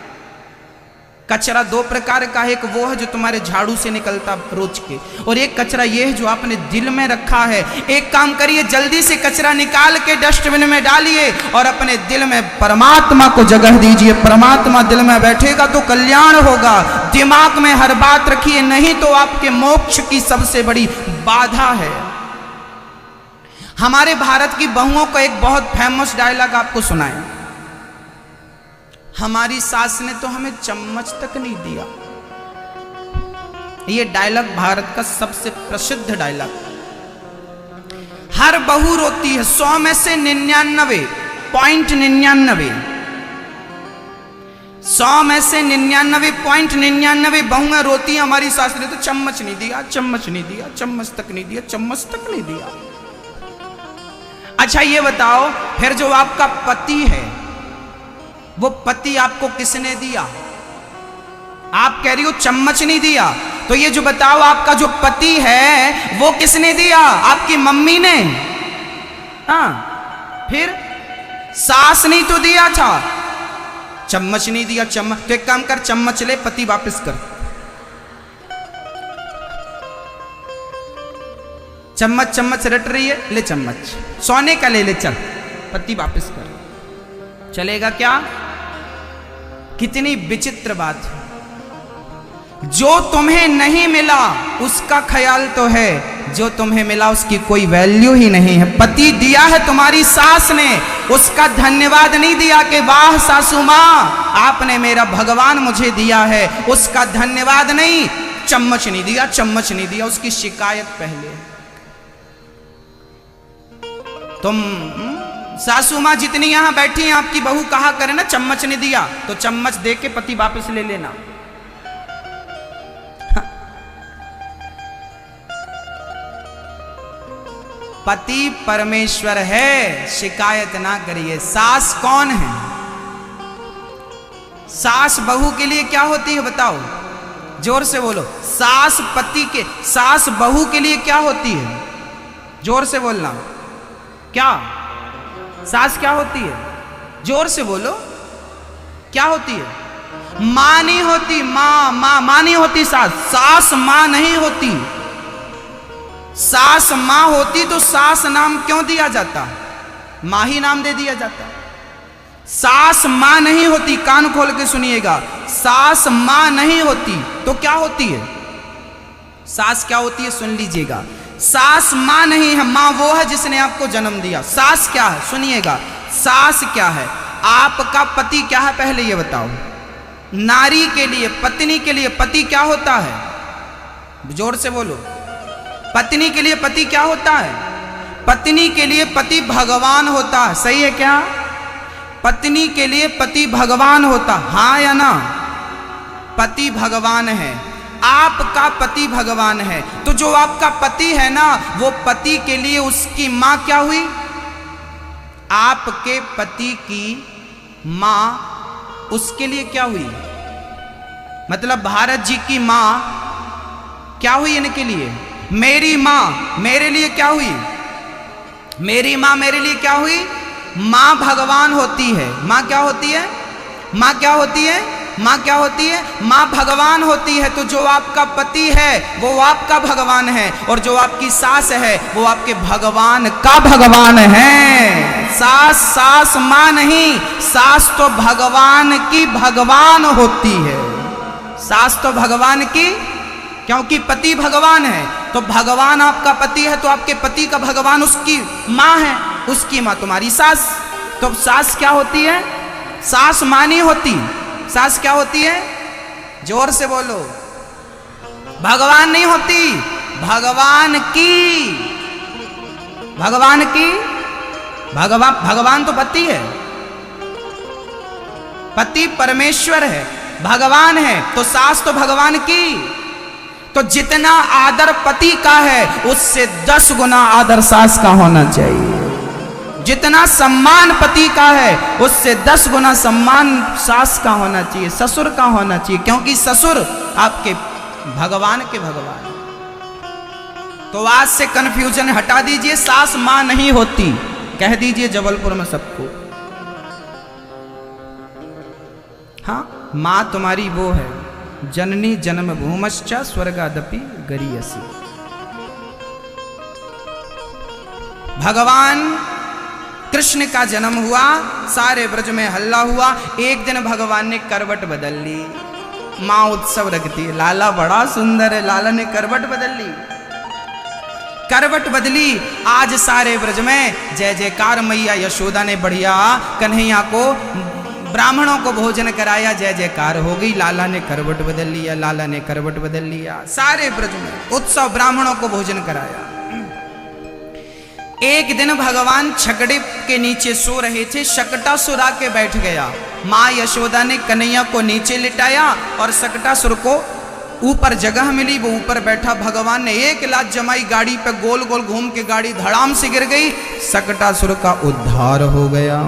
कचरा दो प्रकार का है, एक वो है जो तुम्हारे झाड़ू से निकलता रोज के, और एक कचरा ये है जो आपने दिल में रखा है। एक काम करिए, जल्दी से कचरा निकाल के डस्टबिन में डालिए और अपने दिल में परमात्मा को जगह दीजिए। परमात्मा दिल में बैठेगा तो कल्याण होगा। दिमाग में हर बात रखिए, नहीं तो आपके मोक्ष की सबसे बड़ी बाधा है। हमारे भारत की बहुओं का एक बहुत फेमस डायलॉग आपको सुनाएं, हमारी सास ने तो हमें चम्मच तक नहीं दिया। ये डायलॉग भारत का सबसे प्रसिद्ध डायलॉग। हर बहू रोती है, 100 में से 99.99, 100 में से 99.99 बहुएं रोती हैं, हमारी सास ने तो चम्मच नहीं दिया, चम्मच नहीं दिया, चम्मच तक नहीं दिया, चम्मच तक नहीं दिया। अच्छा ये बताओ, फिर जो आपका पति है, वो पति आपको किसने दिया? आप कह रही हो चम्मच नहीं दिया, तो ये जो बताओ आपका जो पति है वो किसने दिया? आपकी मम्मी ने। हाँ, फिर सास नहीं तो दिया था, चम्मच नहीं दिया। चम्मच तो एक काम कर, चम्मच ले, पति वापस कर। चम्मच चम्मच रट रही है, ले चम्मच, सोने का ले ले, चल पति वापस कर। चलेगा क्या? कितनी विचित्र बात है। जो तुम्हें नहीं मिला उसका ख्याल तो है, जो तुम्हें मिला उसकी कोई वैल्यू ही नहीं है। पति दिया है तुम्हारी सास ने, उसका धन्यवाद नहीं दिया कि वाह सासू माँ आपने मेरा भगवान मुझे दिया है, उसका धन्यवाद नहीं। चम्मच नहीं दिया, चम्मच नहीं दिया, उसकी शिकायत पहले। तुम सासू माँ जितनी यहां बैठी हैं, आपकी बहू कहा करे ना चम्मच नहीं दिया, तो चम्मच दे के पति वापस ले लेना। पति परमेश्वर है, शिकायत ना करिए। सास कौन है? सास बहू के लिए क्या होती है बताओ, जोर से बोलो। सास पति के, सास बहू के लिए क्या होती है? जोर से बोलना। क्या सास क्या होती है? जोर से बोलो, क्या होती है? मां नहीं होती, मां नहीं होती सास। सास मां नहीं होती। सास मां होती तो सास नाम क्यों दिया जाता? मां ही नाम दे दिया जाता। सास मां नहीं होती, कान खोल के सुनिएगा। सास मां नहीं होती तो क्या होती है? सास क्या होती है सुन लीजिएगा। सास मां नहीं है, मां वो है जिसने आपको जन्म दिया। सास क्या है सुनिएगा, सास क्या है? आपका पति क्या है पहले ये बताओ। नारी के लिए, पत्नी के लिए पति क्या होता है? जोर से बोलो। पत्नी के लिए पति क्या होता है? पत्नी के लिए पति भगवान होता है, सही है क्या? पत्नी के लिए पति भगवान होता, हाँ या ना? पति भगवान है, आपका पति भगवान है। तो जो आपका पति है ना, वो पति के लिए उसकी मां क्या हुई? आपके पति की मां उसके लिए क्या हुई? मतलब भारत जी की मां क्या हुई इनके लिए? मेरी मां मेरे लिए क्या हुई? मेरी मां मेरे लिए क्या हुई? मां भगवान होती है। मां क्या होती है? मां क्या होती है? मां क्या होती है? मां भगवान होती है। तो जो आपका पति है वो आपका भगवान है, और जो आपकी सास है वो आपके भगवान का भगवान है। सास मां नहीं, सास तो भगवान की भगवान होती है। सास तो भगवान की, क्योंकि पति भगवान है, तो भगवान आपका पति है, तो आपके पति का भगवान उसकी मां है, उसकी मां तुम्हारी सास। तो सास क्या होती है? सास मां नहीं होती। सास क्या होती है? जोर से बोलो। भगवान नहीं होती, भगवान की। भगवान की, भगवान तो पति है, पति परमेश्वर है, भगवान है, तो सास तो भगवान की। तो जितना आदर पति का है उससे 10 गुना आदर सास का होना चाहिए। जितना सम्मान पति का है उससे 10 गुना सम्मान सास का होना चाहिए, ससुर का होना चाहिए, क्योंकि ससुर आपके भगवान के भगवान। तो आज से कंफ्यूजन हटा दीजिए, सास मां नहीं होती, कह दीजिए जबलपुर में सबको। हाँ, मां तुम्हारी वो है जननी जन्म भूमश्च स्वर्गादपि गरीयसी। भगवान कृष्ण का जन्म हुआ, सारे ब्रज में हल्ला हुआ। एक दिन भगवान ने करवट बदल ली। माँ उत्सव रखती है, लाला बड़ा सुंदर है, लाला ने करवट बदल ली। करवट बदली, आज सारे ब्रज में जय जयकार। मैया यशोदा ने बढ़िया कन्हैया को, ब्राह्मणों को भोजन कराया, जय जयकार हो गई। लाला ने करवट बदल लिया, लाला ने करवट बदल लिया। सारे ब्रज में उत्सव, ब्राह्मणों को भोजन कराया। एक दिन भगवान छकड़े के नीचे सो रहे थे, शकटासुर आके बैठ गया। माँ यशोदा ने कन्हैया को नीचे लिटाया और शकटासुर को ऊपर जगह मिली, वो ऊपर बैठा। भगवान ने एक लात जमाई, गाड़ी पे गोल गोल घूम के गाड़ी धड़ाम से गिर गई। शकटासुर का उद्धार हो गया।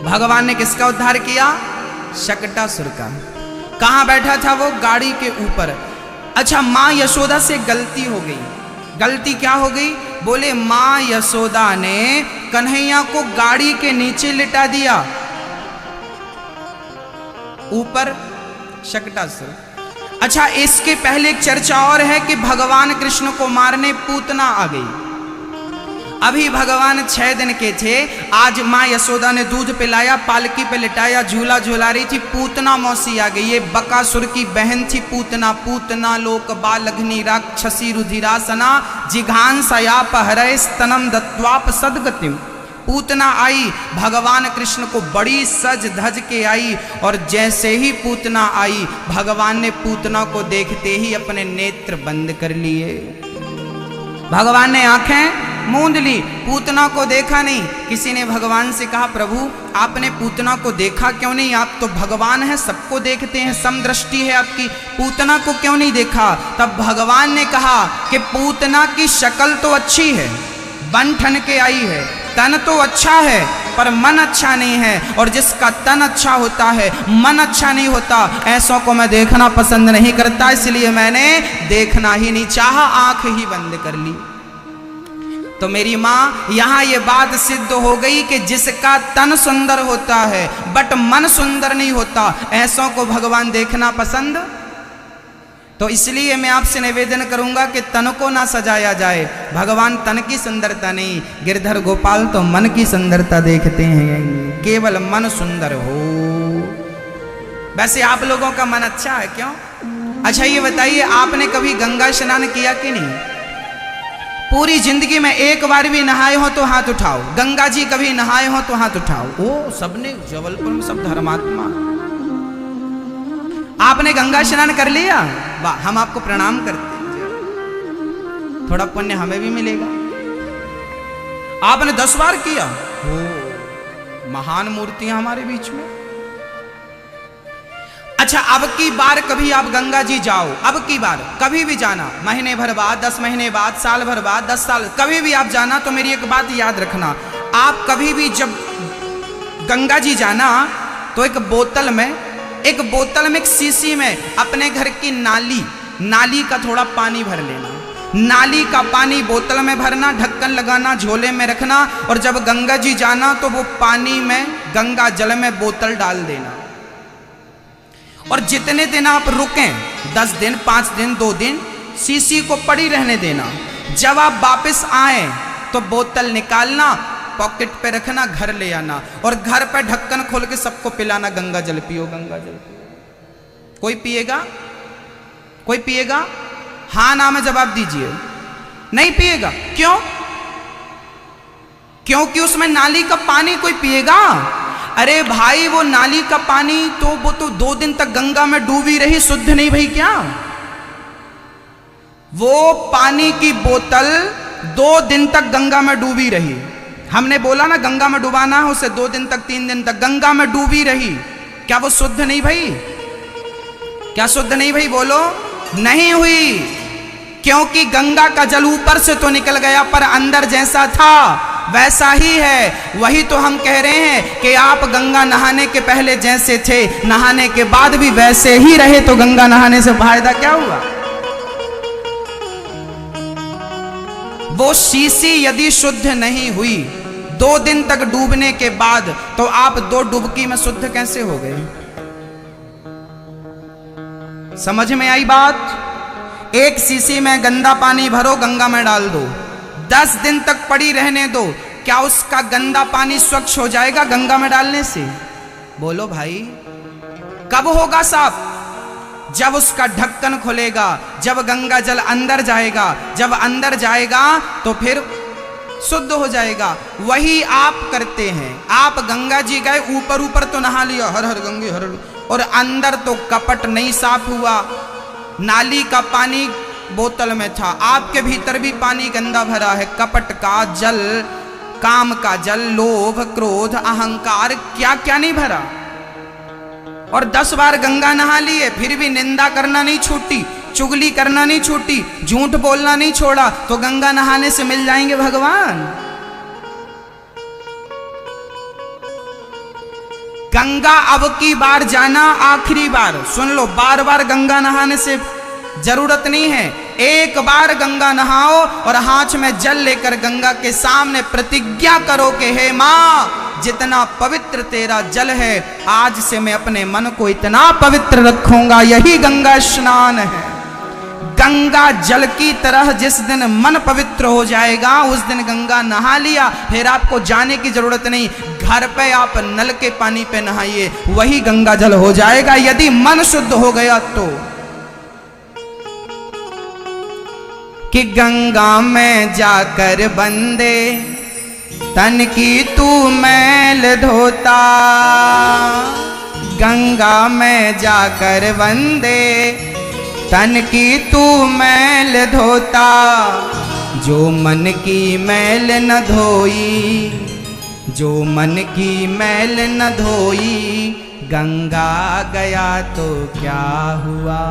भगवान ने किसका उद्धार किया? शकटासुर का। कहां बैठा था वो? गाड़ी के ऊपर। अच्छा, माँ यशोदा से गलती हो गई। गलती क्या हो गई? बोले माँ यशोदा ने कन्हैया को गाड़ी के नीचे लिटा दिया, ऊपर शकटासुर। अच्छा, इसके पहले एक चर्चा और है कि भगवान कृष्ण को मारने पूतना आ गई। अभी भगवान 6 दिन के थे। आज माँ यशोदा ने दूध पिलाया, पालकी पे लिटाया, झूला झूला रही थी। पूतना मौसी आ गई। ये बकासुर की बहन थी पूतना। पूतना लोक बालघ्नि राक्षसी रुधिरासना जिघांसयाप हरय स्तनम दत्वाप सदगतिम। पूतना आई, भगवान कृष्ण को बड़ी सज धज के आई। और जैसे ही पूतना आई, भगवान ने पूतना को देखते ही अपने नेत्र बंद कर लिए। भगवान ने आंखें मूंद ली, पूतना को देखा नहीं। किसी ने भगवान से कहा, प्रभु आपने पूतना को देखा क्यों नहीं? आप तो भगवान हैं, सबको देखते हैं, समदृष्टि है आपकी, पूतना को क्यों नहीं देखा? तब भगवान ने कहा कि पूतना की शक्ल तो अच्छी है, बन ठन के आई है, तन तो अच्छा है, पर मन अच्छा नहीं है। और जिसका तन अच्छा होता है, मन अच्छा नहीं होता, ऐसों को मैं देखना पसंद नहीं करता। इसलिए मैंने देखना ही नहीं चाहा, आंख ही बंद कर ली। तो मेरी माँ, यहां ये बात सिद्ध हो गई कि जिसका तन सुंदर होता है बट मन सुंदर नहीं होता, ऐसों को भगवान देखना पसंद। तो इसलिए मैं आपसे निवेदन करूंगा कि तन को ना सजाया जाए। भगवान तन की सुंदरता नहीं, गिरधर गोपाल तो मन की सुंदरता देखते हैं, केवल मन सुंदर हो। वैसे आप लोगों का मन अच्छा है क्यों? अच्छा ये बताइए, आपने कभी गंगा स्नान किया कि नहीं? पूरी जिंदगी में एक बार भी नहाए हो तो हाथ उठाओ। गंगा जी कभी नहाए हो तो हाथ उठाओ। ओ, सबने, जबलपुर में सब धर्मात्मा। आपने गंगा स्नान कर लिया? वाह, हम आपको प्रणाम करते हैं, थोड़ा पुण्य हमें भी मिलेगा। आपने 10 बार किया? ओ, महान मूर्तियां हमारे बीच में। अच्छा, अब की बार कभी आप गंगा जी जाओ, अब की बार कभी भी जाना, महीने भर बाद, 10 महीने बाद, साल भर बाद, 10 साल, कभी भी आप जाना तो मेरी एक बात याद रखना। आप कभी भी जब गंगा जी जाना तो एक बोतल में, एक शीशी में अपने घर की नाली का थोड़ा पानी भर लेना। नाली का पानी बोतल में भरना, ढक्कन लगाना, झोले में रखना। और जब गंगा जी जाना तो वो पानी में, गंगा जल में बोतल डाल देना। और जितने दिन आप रुकें, 10 दिन, 5 दिन, 2 दिन, शीशी को पड़ी रहने देना। जब आप वापस आए तो बोतल निकालना, पॉकेट पे रखना, घर ले आना और घर पे ढक्कन खोल के सबको पिलाना, गंगा जल पियो, गंगा जल पियो। कोई पिएगा? कोई पिएगा? हाँ ना में जवाब दीजिए। नहीं पिएगा। क्यों? क्योंकि उसमें नाली का पानी कोई पिएगा? अरे भाई, वो नाली का पानी तो वो तो 2 दिन तक गंगा में डूबी रही, शुद्ध नहीं भई क्या? वो पानी की बोतल 2 दिन तक गंगा में डूबी रही। हमने बोला ना गंगा में डुबाना है उसे, 2 दिन तक, 3 दिन तक गंगा में डूबी रही। क्या वो शुद्ध नहीं भई? क्या शुद्ध नहीं भई? बोलो। नहीं हुई, क्योंकि गंगा का जल ऊपर से तो निकल गया पर अंदर जैसा था वैसा ही है। वही तो हम कह रहे हैं कि आप गंगा नहाने के पहले जैसे थे, नहाने के बाद भी वैसे ही रहे, तो गंगा नहाने से फायदा क्या हुआ? वो शीशी यदि शुद्ध नहीं हुई 2 दिन तक डूबने के बाद, तो आप 2 डुबकी में शुद्ध कैसे हो गए? समझ में आई बात? एक शीशी में गंदा पानी भरो, गंगा में डाल दो, 10 दिन तक पड़ी रहने दो, क्या उसका गंदा पानी स्वच्छ हो जाएगा गंगा में डालने से? बोलो भाई, कब होगा साफ? जब उसका ढक्कन खुलेगा, जब गंगा जल अंदर जाएगा, जब अंदर जाएगा तो फिर शुद्ध हो जाएगा। वही आप करते हैं। आप गंगा जी गए, ऊपर ऊपर तो नहा लिया, हर हर गंगे हर, और अंदर तो कपट नहीं साफ हुआ। नाली का पानी बोतल में था, आपके भीतर भी पानी गंदा भरा है, कपट का जल, काम का जल, लोभ क्रोध अहंकार क्या क्या नहीं भरा। और 10 बार गंगा नहा लिए, फिर भी निंदा करना नहीं छूटी, चुगली करना नहीं छूटी, झूठ बोलना नहीं छोड़ा, तो गंगा नहाने से मिल जाएंगे भगवान? गंगा अब की बार जाना, आखिरी बार, सुन लो, बार बार गंगा नहाने से जरूरत नहीं है। एक बार गंगा नहाओ और हाथ में जल लेकर गंगा के सामने प्रतिज्ञा करो कि हे मां, जितना पवित्र तेरा जल है, आज से मैं अपने मन को इतना पवित्र रखूंगा। यही गंगा स्नान है। गंगा जल की तरह जिस दिन मन पवित्र हो जाएगा, उस दिन गंगा नहा लिया, फिर आपको जाने की जरूरत नहीं। घर पे आप नल के पानी पे नहाइए, वही गंगा जल हो जाएगा, यदि मन शुद्ध हो गया तो। कि गंगा में जाकर बंदे तन की तू मैल धोता, गंगा में जाकर बंदे तन की तू मैल धोता, जो मन की मैल न धोई, जो मन की मैल न धोई, गंगा गया तो क्या हुआ।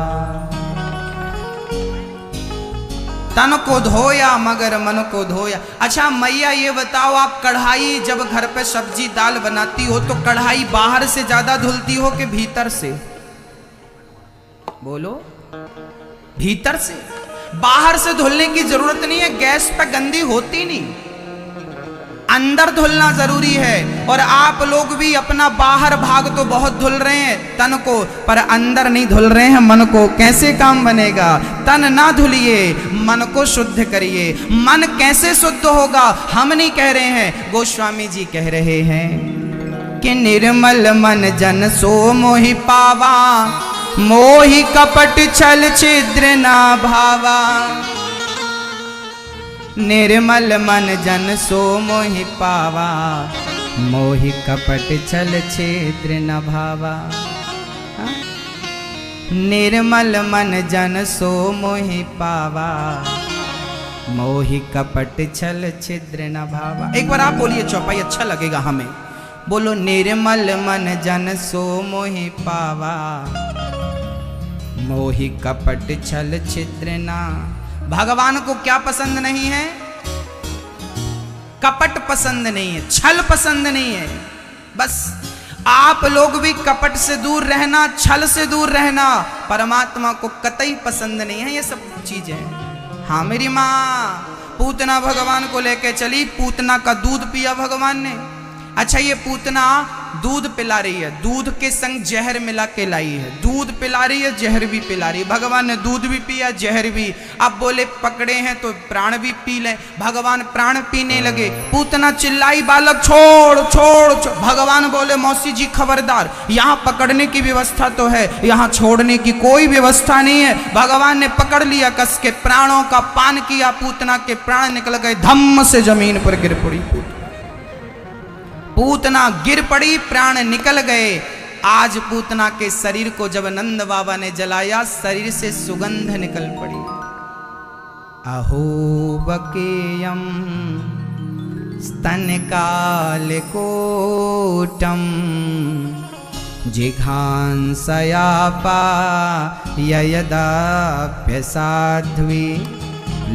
तन को धोया मगर मन को धोया। अच्छा मैया ये बताओ, आप कढ़ाई जब घर पे सब्जी दाल बनाती हो तो कढ़ाई बाहर से ज्यादा धुलती हो कि भीतर से? बोलो, भीतर से। बाहर से धुलने की जरूरत नहीं है, गैस पे गंदी होती नहीं, अंदर धुलना जरूरी है। और आप लोग भी अपना बाहर भाग तो बहुत धुल रहे हैं तन को, पर अंदर नहीं धुल रहे हैं मन को। कैसे काम बनेगा? तन ना धुलिए, मन को शुद्ध करिए। मन कैसे शुद्ध होगा? हम नहीं कह रहे हैं, गोस्वामी जी कह रहे हैं कि निर्मल मन जन सो मोहि पावा, मोहि कपट छल छिद्र ना भावा। निर्मल मन जन सो मोहि पावा, मोहि कपट छल छिद्र न भावा। निर्मल मन जन सो मोहि पावा, मोहि कपट छल छिद्र न भावा। एक बार आप बोलिए चौपाई, अच्छा लगेगा हमें। बोलो, निर्मल मन जन सो मोहि पावा, मोहि कपट छल छिद्र ना। भगवान को क्या पसंद नहीं है? कपट पसंद नहीं है, छल पसंद नहीं है। बस आप लोग भी कपट से दूर रहना, छल से दूर रहना। परमात्मा को कतई पसंद नहीं है ये सब चीजें। हाँ, मेरी माँ पूतना भगवान को लेके चली, पूतना का दूध पिया भगवान ने। अच्छा, ये पूतना दूध पिला रही है, दूध के संग जहर मिला के लाई है। दूध पिला रही है, जहर भी पिला रही है। भगवान ने दूध भी पिया, जहर भी। अब बोले पकड़े हैं तो प्राण भी पी लें। भगवान प्राण पीने लगे। पूतना चिल्लाई, बालक छोड़ छोड़ छोड़। भगवान बोले, मौसी जी खबरदार, यहाँ पकड़ने की व्यवस्था तो है, यहाँ छोड़ने की कोई व्यवस्था नहीं है। भगवान ने पकड़ लिया, कस के प्राणों का पान किया। पूतना के प्राण निकल गए, धम्म से जमीन पर गिर पड़ी। पूतना गिर पड़ी, प्राण निकल गए। आज पूतना के शरीर को जब नंद बाबा ने जलाया, शरीर से सुगंध निकल पड़ी। अहो बकेयम स्तन कालकोटम, जिघांसयापा ययदाप्यसाध्वी,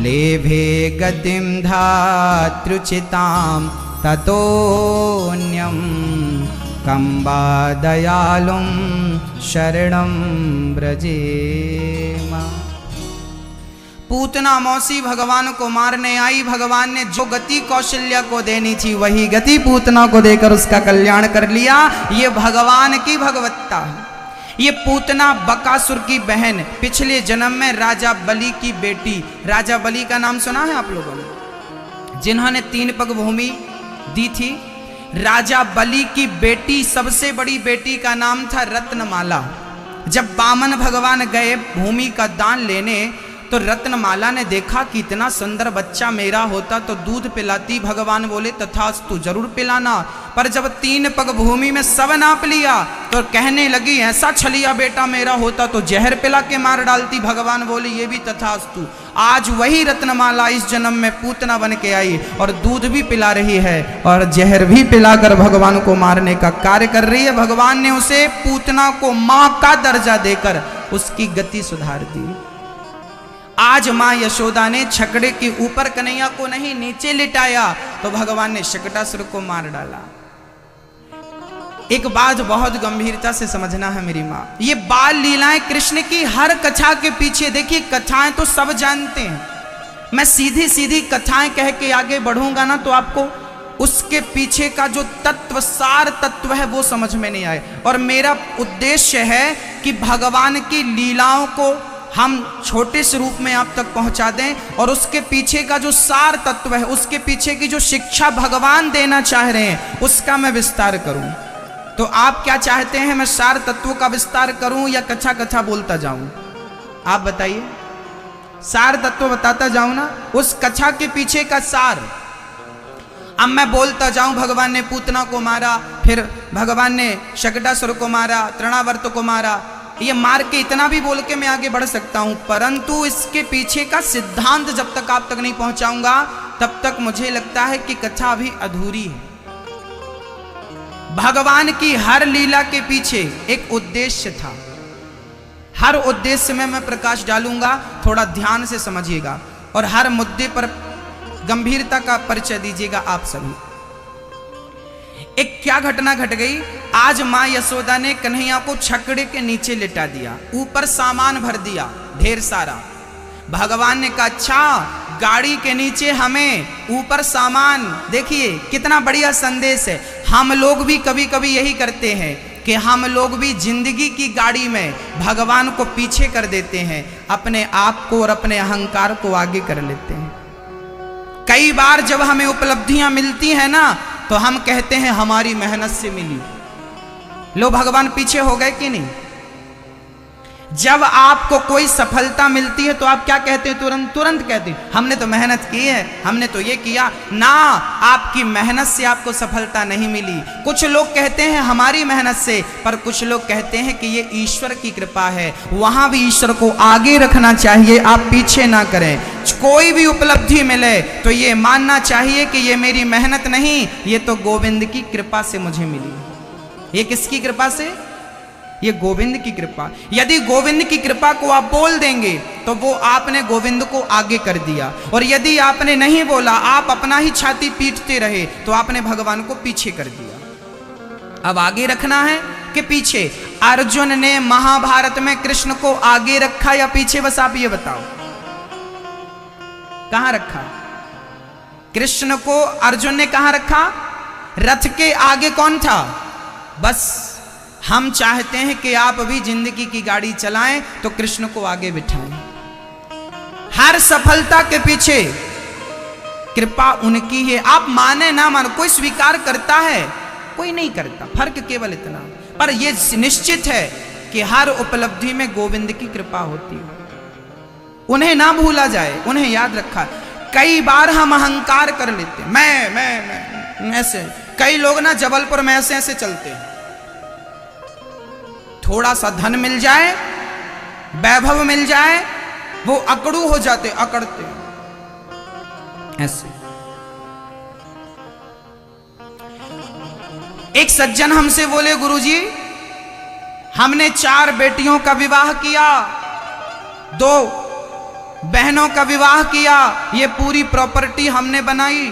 लेभे गतिम धातृचिताम ततोन्यम कंबा दयालुम शरणं व्रजेमा। पूतना मौसी भगवान को मारने आई। भगवान ने जो गति कौशल्या को देनी थी वही गति पूतना को देकर उसका कल्याण कर लिया। ये भगवान की भगवत्ता है। ये पूतना बकासुर की बहन पिछले जन्म में राजा बलि की बेटी, राजा बलि का नाम सुना है आप लोगों ने, जिन्होंने 3 पग भूमि दी थी। राजा बलि की बेटी, सबसे बड़ी बेटी का नाम था रत्नमाला। जब वामन भगवान गए भूमि का दान लेने तो रत्नमाला ने देखा कि इतना सुंदर बच्चा मेरा होता तो दूध पिलाती। भगवान बोले तथास्तु, जरूर पिलाना। पर जब 3 पग भूमि में सब नाप लिया तो कहने लगी ऐसा छलिया बेटा मेरा होता तो जहर पिला के मार डालती। भगवान बोले ये भी तथास्तु। आज वही रत्नमाला इस जन्म में पूतना बन के आई और दूध भी पिला रही है और जहर भी पिलाकर भगवान को मारने का कार्य कर रही है। भगवान ने उसे पूतना को मां का दर्जा देकर उसकी गति सुधार दी। आज मां यशोदा ने छकड़े के ऊपर कन्हैया को नहीं नीचे लिटाया तो भगवान ने शकटासुर को मार डाला। एक बात बहुत गंभीरता से समझना है मेरी मां, ये बाल लीलाएं कृष्ण की हर कथा के पीछे, देखिए कथाएं तो सब जानते हैं, मैं सीधी सीधी कथाएं कह के आगे बढ़ूंगा ना तो आपको उसके पीछे का जो तत्व, सार तत्व है वो समझ में नहीं आए। और मेरा उद्देश्य है कि भगवान की लीलाओं को हम छोटे से रूप में आप तक पहुंचा दें और उसके पीछे का जो सार तत्व है, उसके पीछे की जो शिक्षा भगवान देना चाह रहे हैं उसका मैं विस्तार करूं। तो आप क्या चाहते हैं, मैं सार तत्वों का विस्तार करूं या कथा कथा बोलता जाऊं? आप बताइए। सार तत्व बताता जाऊं ना, उस कथा के पीछे का सार। अब मैं बोलता जाऊं भगवान ने पूतना को मारा, फिर भगवान ने शकटासुर को मारा, तृणावर्त को मारा, ये मार के इतना भी बोल के मैं आगे बढ़ सकता हूं, परंतु इसके पीछे का सिद्धांत जब तक आप तक नहीं पहुंचाऊंगा तब तक मुझे लगता है कि कथा अभी अधूरी है। भगवान की हर लीला के पीछे एक उद्देश्य था। हर उद्देश्य में मैं प्रकाश डालूंगा, थोड़ा ध्यान से समझिएगा और हर मुद्दे पर गंभीरता का परिचय दीजिएगा आप सभी। एक क्या घटना घट गई, आज मां यशोदा ने कन्हैया को छकड़े के नीचे लिटा दिया, ऊपर सामान भर दिया ढेर सारा। भगवान ने कहा अच्छा गाड़ी के नीचे हमें, ऊपर सामान। देखिए कितना बढ़िया संदेश है। हम लोग भी कभी कभी यही करते हैं कि हम लोग भी जिंदगी की गाड़ी में भगवान को पीछे कर देते हैं, अपने आप को और अपने अहंकार को आगे कर लेते हैं। कई बार जब हमें उपलब्धियां मिलती हैं ना तो हम कहते हैं हमारी मेहनत से मिली। लो भगवान पीछे हो गए कि नहीं? जब आपको कोई सफलता मिलती है तो आप क्या कहते हैं? तुरंत कहते हैं हमने तो मेहनत की है, हमने तो ये किया ना। आपकी मेहनत से आपको सफलता नहीं मिली। कुछ लोग कहते हैं हमारी मेहनत से, पर कुछ लोग कहते हैं कि ये ईश्वर की कृपा है। वहां भी ईश्वर को आगे रखना चाहिए, आप पीछे ना करें। कोई भी उपलब्धि मिले तो ये मानना चाहिए कि ये मेरी मेहनत नहीं, ये तो गोविंद की कृपा से मुझे मिली। ये किसकी कृपा से? ये गोविंद की कृपा। यदि गोविंद की कृपा को आप बोल देंगे तो वो आपने गोविंद को आगे कर दिया, और यदि आपने नहीं बोला, आप अपना ही छाती पीटते रहे, तो आपने भगवान को पीछे कर दिया। अब आगे रखना है कि पीछे? अर्जुन ने महाभारत में कृष्ण को आगे रखा या पीछे? बस आप ये बताओ कहां रखा? कृष्ण को अर्जुन ने कहां रखा? रथ के आगे कौन था? बस हम चाहते हैं कि आप भी जिंदगी की गाड़ी चलाएं तो कृष्ण को आगे बिठाएं। हर सफलता के पीछे कृपा उनकी है। आप माने ना माने, कोई स्वीकार करता है, कोई नहीं करता, फर्क केवल इतना। पर यह निश्चित है कि हर उपलब्धि में गोविंद की कृपा होती है। उन्हें ना भूला जाए, उन्हें याद रखा। कई बार हम अहंकार कर लेते, मैं ऐसे। कई लोग ना जबलपुर में ऐसे ऐसे चलते हैं, थोड़ा सा धन मिल जाए, वैभव मिल जाए, वो अकड़ू हो जाते, अकड़ते ऐसे। एक सज्जन हमसे बोले गुरुजी हमने 4 बेटियों का विवाह किया, 2 बहनों का विवाह किया, ये पूरी प्रॉपर्टी हमने बनाई।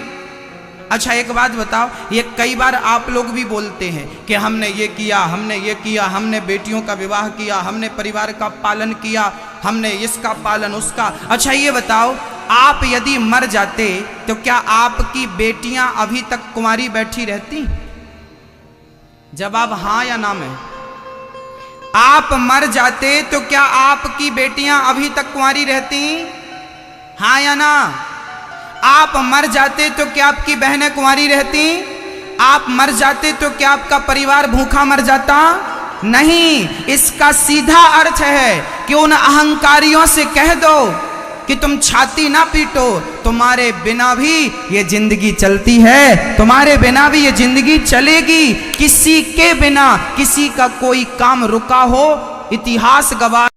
अच्छा एक बात बताओ, ये कई बार आप लोग भी बोलते हैं कि हमने ये किया, हमने ये किया, हमने बेटियों का विवाह किया, हमने परिवार का पालन किया, हमने इसका पालन उसका। अच्छा ये बताओ, आप यदि मर जाते तो क्या आपकी बेटियां अभी तक कुंवारी बैठी रहती? जवाब हाँ या ना में। आप मर जाते तो क्या आपकी बेटियां अभी तक कुंवारी रहती? हाँ या ना? आप मर जाते तो क्या आपकी बहनें कुंवारी रहती? आप मर जाते तो क्या आपका परिवार भूखा मर जाता? नहीं। इसका सीधा अर्थ है कि उन अहंकारियों से कह दो कि तुम छाती ना पीटो, तुम्हारे बिना भी ये जिंदगी चलती है, तुम्हारे बिना भी ये जिंदगी चलेगी। किसी के बिना किसी का कोई काम रुका हो, इतिहास गवाह